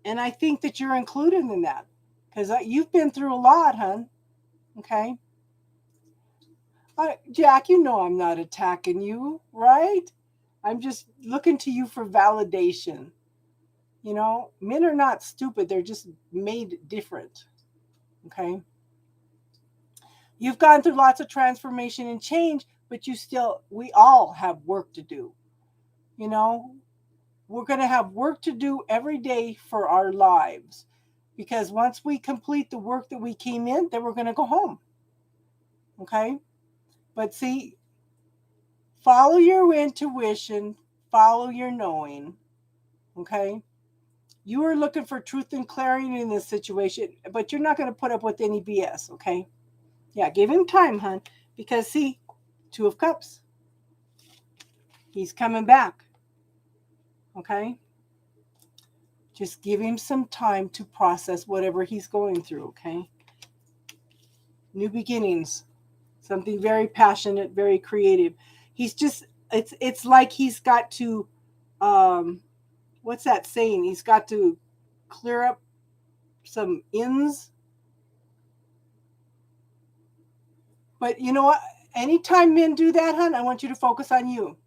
And I think that you're included in that because you've been through a lot, hon. Okay? Jack, you know I'm not attacking you, right? I'm just looking to you for validation. You know, men are not stupid. They're just made different. Okay? You've gone through lots of transformation and change, but we all have work to do. You know, we're going to have work to do every day for our lives. Because once we complete the work that we came in, then we're going to go home. Okay? But see, follow your intuition, follow your knowing. Okay? You are looking for truth and clarity in this situation, but you're not going to put up with any BS. Okay? Yeah, give him time, hon. Because see, Two of Cups. He's coming back. Okay? Just give him some time to process whatever he's going through, okay? New beginnings. Something very passionate, very creative. He's just it's like he's got to what's that saying? He's got to clear up some ends. But you know what? Anytime men do that, hon, I want you to focus on you.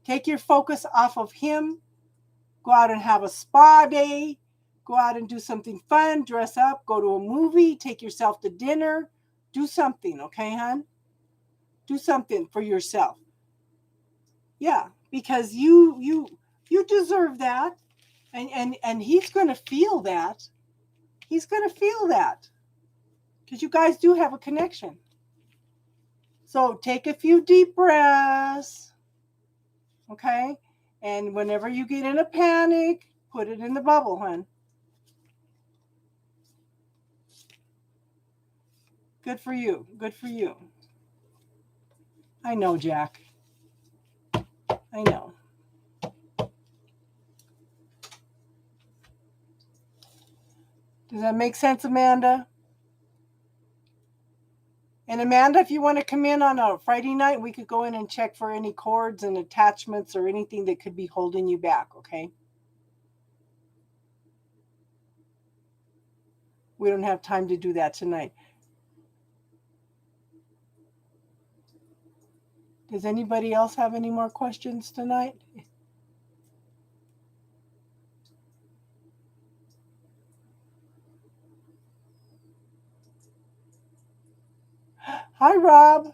Take your focus off of him. Go out and have a spa day. Go out and do something fun. Dress up. Go to a movie. Take yourself to dinner. Do something, okay, hon? Do something for yourself. Yeah, because you deserve that. And he's going to feel that. He's going to feel that. Because you guys do have a connection. So take a few deep breaths. Okay? And whenever you get in a panic, put it in the bubble, hon. Good for you. Good for you. I know, Jack. I know. Does that make sense, Amanda? And Amanda, if you want to come in on a Friday night, we could go in and check for any cords and attachments or anything that could be holding you back, okay? We don't have time to do that tonight. Does anybody else have any more questions tonight? Hi, Rob.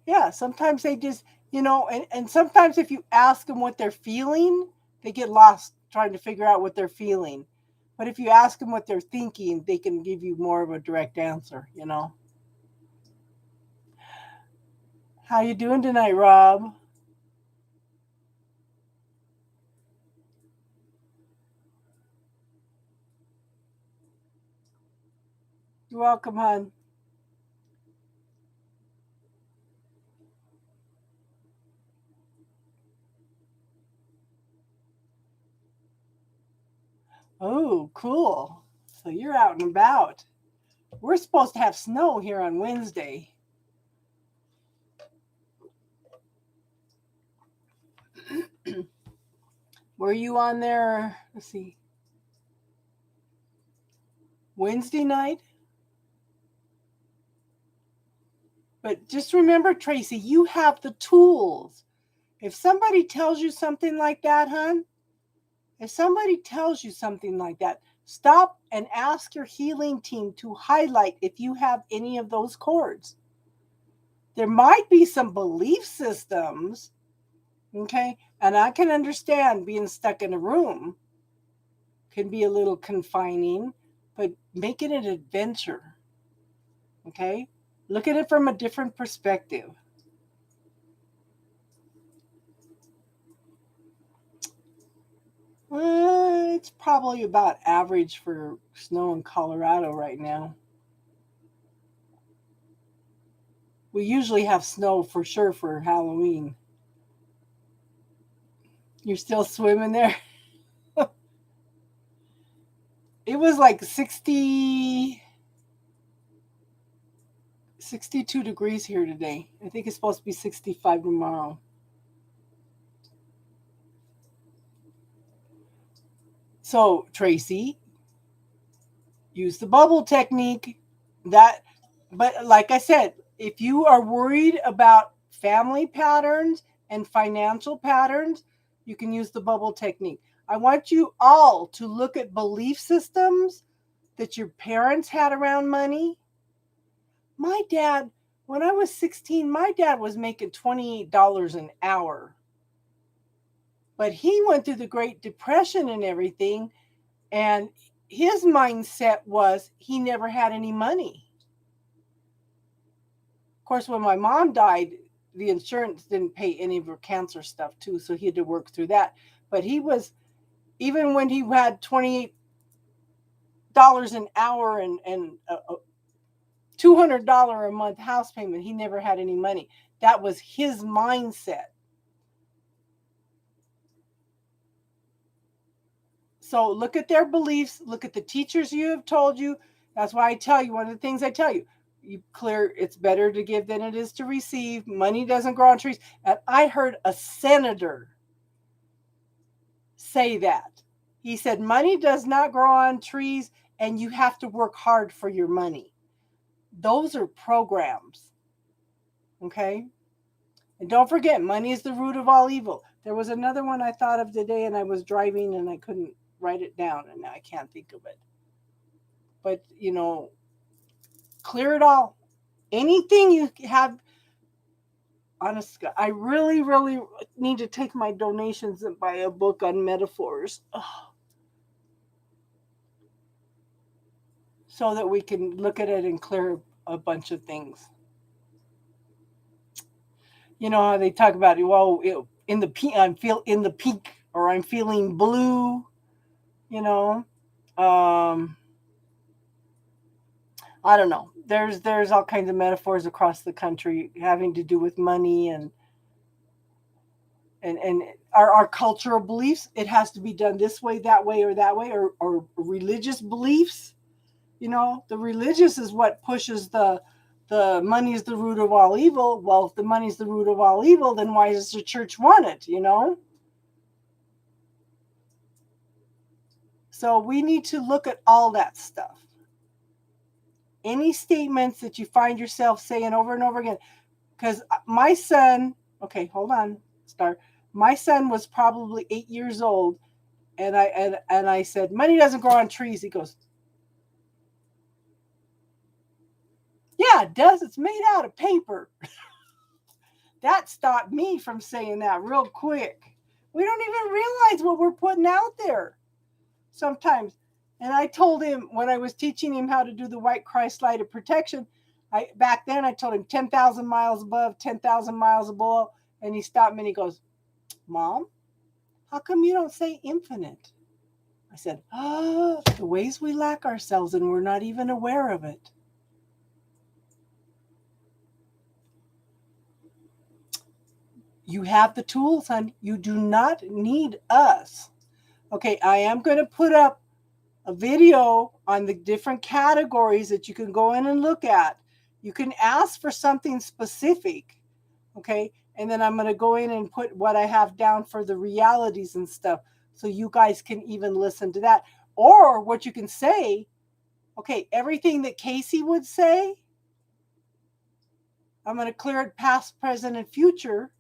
Yeah, sometimes they just, and sometimes if you ask them what they're feeling, they get lost trying to figure out what they're feeling. But if you ask them what they're thinking, they can give you more of a direct answer, How you doing tonight, Rob? You're welcome, hon. Oh, cool. So you're out and about. We're supposed to have snow here on Wednesday. Were you on there? Let's see. Wednesday night? But just remember, Tracy, you have the tools. If somebody tells you something like that, hon, if somebody tells you something like that, stop and ask your healing team to highlight if you have any of those cords. There might be some belief systems, okay? And I can understand being stuck in a room can be a little confining, but make it an adventure, okay? Look at it from a different perspective. It's probably about average for snow in Colorado right now. We usually have snow for sure for Halloween. You're still swimming there? It was like 62 degrees here today. I think it's supposed to be 65 tomorrow. So, Tracy, use the bubble technique. But like I said, if you are worried about family patterns and financial patterns, you can use the bubble technique. I want you all to look at belief systems that your parents had around money. My dad, When I was 16, my dad was making $28 an hour. But he went through the Great Depression and everything, and his mindset was he never had any money. Of course, when my mom died, the insurance didn't pay any of her cancer stuff too, so he had to work through that. But he was, even when he had $28 an hour and a $200 a month house payment, he never had any money. That was his mindset. So look at their beliefs, look at the teachers you have told you. That's why I tell you, one of the things I tell you, it's better to give than it is to receive. Money doesn't grow on trees. And I heard a senator say that. He said, money does not grow on trees and you have to work hard for your money. Those are programs. Okay? And don't forget, money is the root of all evil. There was another one I thought of today, and I was driving and I couldn't write it down, and now I can't think of it. But, clear it all. Anything you have, honestly, I really, really need to take my donations and buy a book on metaphors. So that we can look at it and clear a bunch of things. You know how they talk about it, well, in the peak, in the peak, or I'm feeling blue, I don't know. There's all kinds of metaphors across the country having to do with money and our cultural beliefs. It has to be done this way, that way, or that way, or religious beliefs. The religious is what pushes the money is the root of all evil. Well, if the money is the root of all evil, then why does the church want it? So we need to look at all that stuff. Any statements that you find yourself saying over and over again, because my son, okay, hold on, Star. My son was probably 8 years old, and I said, money doesn't grow on trees. He goes, yeah, it does. It's made out of paper. That stopped me from saying that real quick. We don't even realize what we're putting out there sometimes. And I told him when I was teaching him how to do the white Christ light of protection, back then I told him 10,000 miles above, 10,000 miles below. And he stopped me and he goes, Mom, how come you don't say infinite? I said, the ways we lack ourselves and we're not even aware of it. You have the tools, hon. You do not need us. Okay, I am going to put up a video on the different categories that you can go in and look at. You can ask for something specific, okay? And then I'm going to go in and put what I have down for the realities and stuff, so you guys can even listen to that. Or what you can say, okay, everything that Casey would say, I'm going to clear it past, present, and future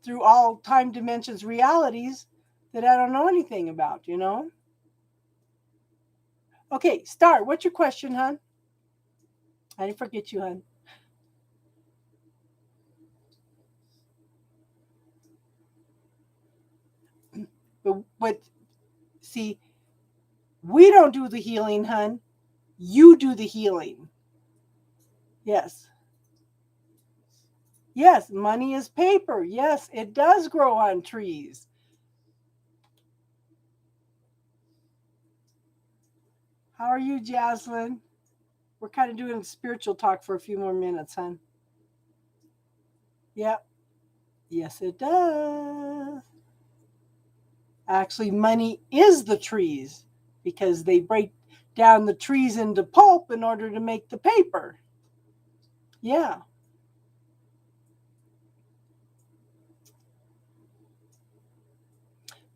through all time dimensions realities that I don't know anything about, Okay, Star, what's your question, hon? I didn't forget you, hon. But see, we don't do the healing, hon. You do the healing. Yes. Yes, money is paper. Yes, it does grow on trees. How are you, Jaslyn? We're kind of doing spiritual talk for a few more minutes, hon. Yep. Yes, it does. Actually, money is the trees because they break down the trees into pulp in order to make the paper. Yeah.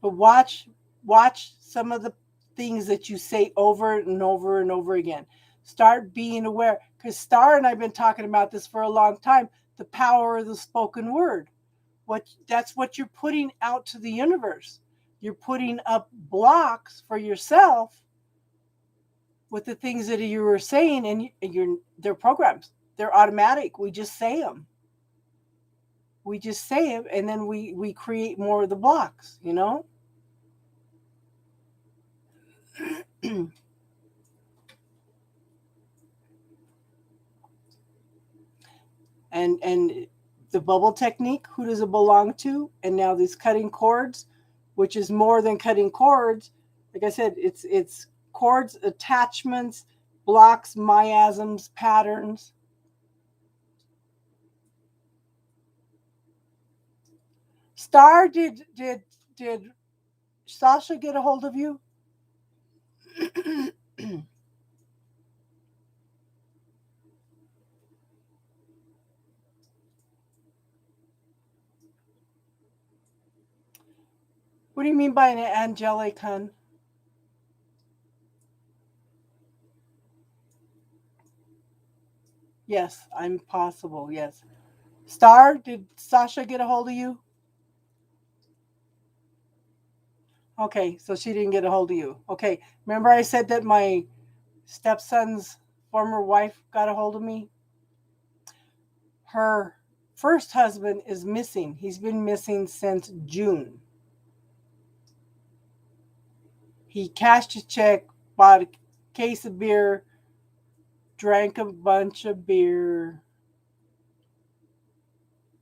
But watch some of the things that you say over and over and over again. Start being aware, because Star and I've been talking about this for a long time, the power of the spoken word. That's what you're putting out to the universe. You're putting up blocks for yourself with the things that you were saying, and they're programs. They're automatic. We just say them. We just say it, and then we create more of the blocks, you know. and the bubble technique, who does it belong to? And now these cutting cords, which is more than cutting cords. Like I said, it's cords, attachments, blocks, miasms, patterns. Star, did Sasha get a hold of you? What do you mean by an angelic, hun? Yes, I'm possible. Yes. Star, did Sasha get a hold of you? Okay, so she didn't get a hold of you. Okay, remember I said that my stepson's former wife got a hold of me? Her first husband is missing. He's been missing since June. He cashed a check, bought a case of beer, drank a bunch of beer,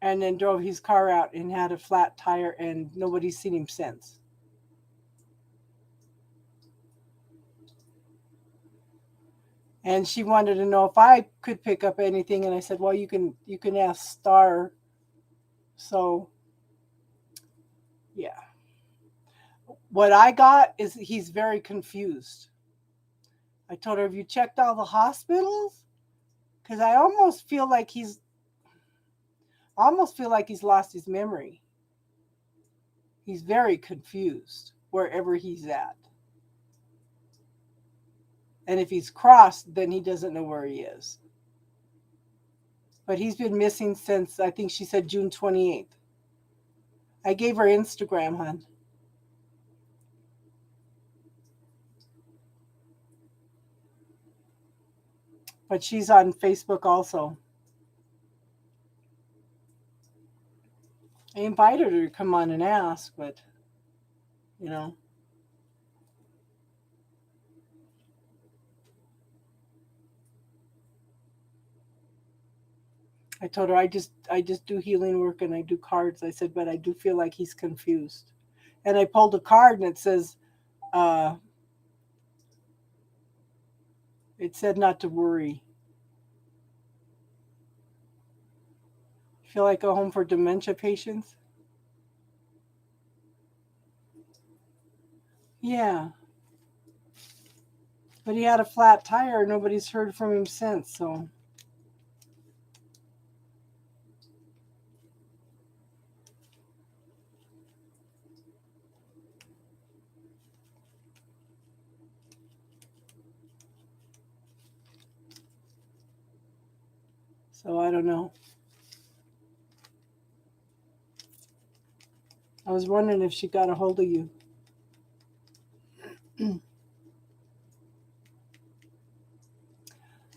and then drove his car out and had a flat tire, and nobody's seen him since. And she wanted to know if I could pick up anything, and I said, well, you can ask Star. So yeah, what I got is he's very confused. I told her, have you checked all the hospitals? Because I almost feel like he's lost his memory. He's very confused wherever he's at. And if he's crossed, then he doesn't know where he is. But he's been missing since, I think she said, June 28th. I gave her Instagram, hon. But she's on Facebook also. I invited her to come on and ask, but, you know. I told her I just do healing work and I do cards. I said, but I do feel like he's confused. And I pulled a card and uh, it said not to worry. Feel like a home for dementia patients? Yeah. But he had a flat tire. Nobody's heard from him since. So I don't know. I was wondering if she got a hold of you.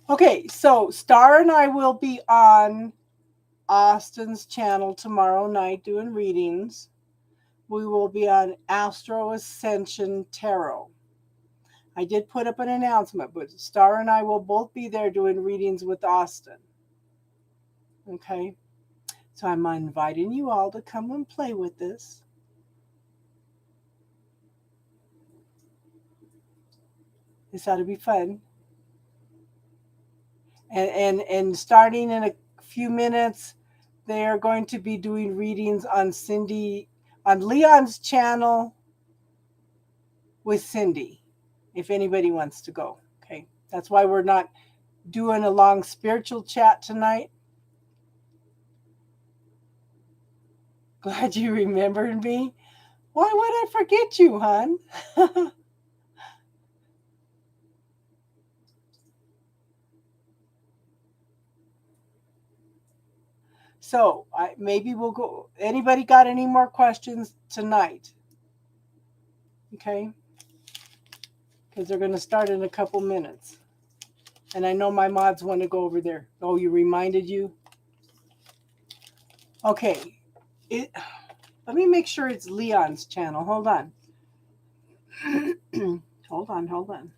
Okay, so Star and I will be on Austin's channel tomorrow night doing readings. We will be on Astro Ascension Tarot. I did put up an announcement, but Star and I will both be there doing readings with Austin. Okay? So I'm inviting you all to come and play with this. This ought to be fun. And starting in a few minutes, they are going to be doing readings on Leon's channel with Cindy, if anybody wants to go. Okay, that's why we're not doing a long spiritual chat tonight. Glad you remembered me. Why would I forget you, hon? So maybe we'll go. Anybody got any more questions tonight? Okay. because they're going to start in a couple minutes. And I know my mods want to go over there. Oh, you reminded you? Okay. Let me make sure it's Leon's channel. Hold on. Hold on.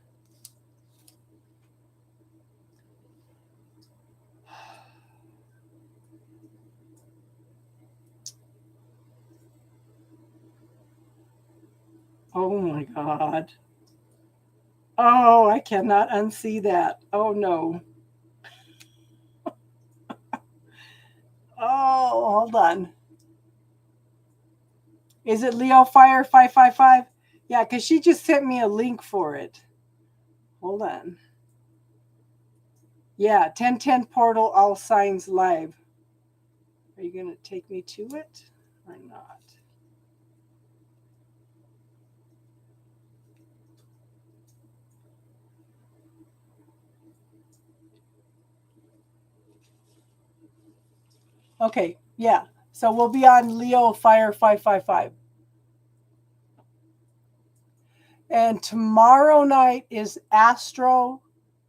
Oh my God. Oh, I cannot unsee that. Oh no. Oh, hold on. Is it Leo Fire 555? Yeah, because she just sent me a link for it. Hold on. Yeah, 1010 portal, all signs live. Are you going to take me to it or not? Okay, yeah. So we'll be on Leo Fire 555. And tomorrow night is Astro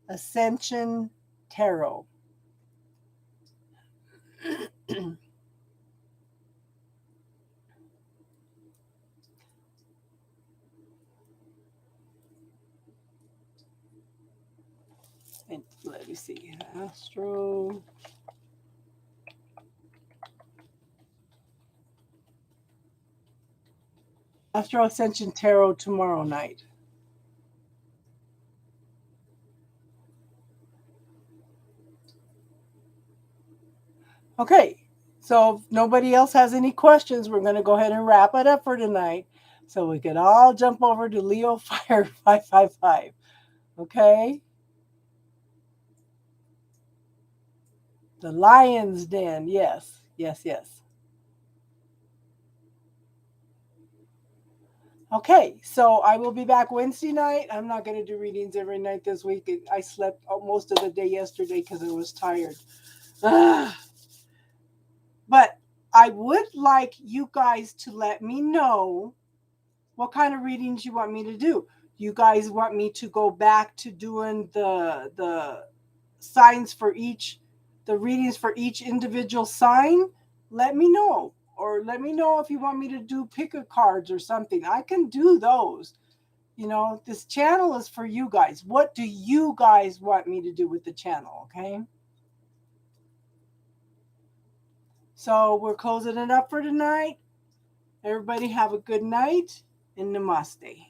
Ascension Tarot. And let me see. Astro Ascension Tarot tomorrow night. Okay, so if nobody else has any questions, we're going to go ahead and wrap it up for tonight. So we could all jump over to Leo Fire 555. Okay? The Lion's Den. Yes. Okay, so I will be back Wednesday night. I'm not going to do readings every night this week. I slept most of the day yesterday because I was tired. But I would like you guys to let me know what kind of readings you want me to do. You guys want me to go back to doing the signs for the readings for each individual sign? Let me know. Or let me know if you want me to do pick-a cards or something. I can do those. You know, this channel is for you guys. What do you guys want me to do with the channel, okay? So we're closing it up for tonight. Everybody have a good night and namaste.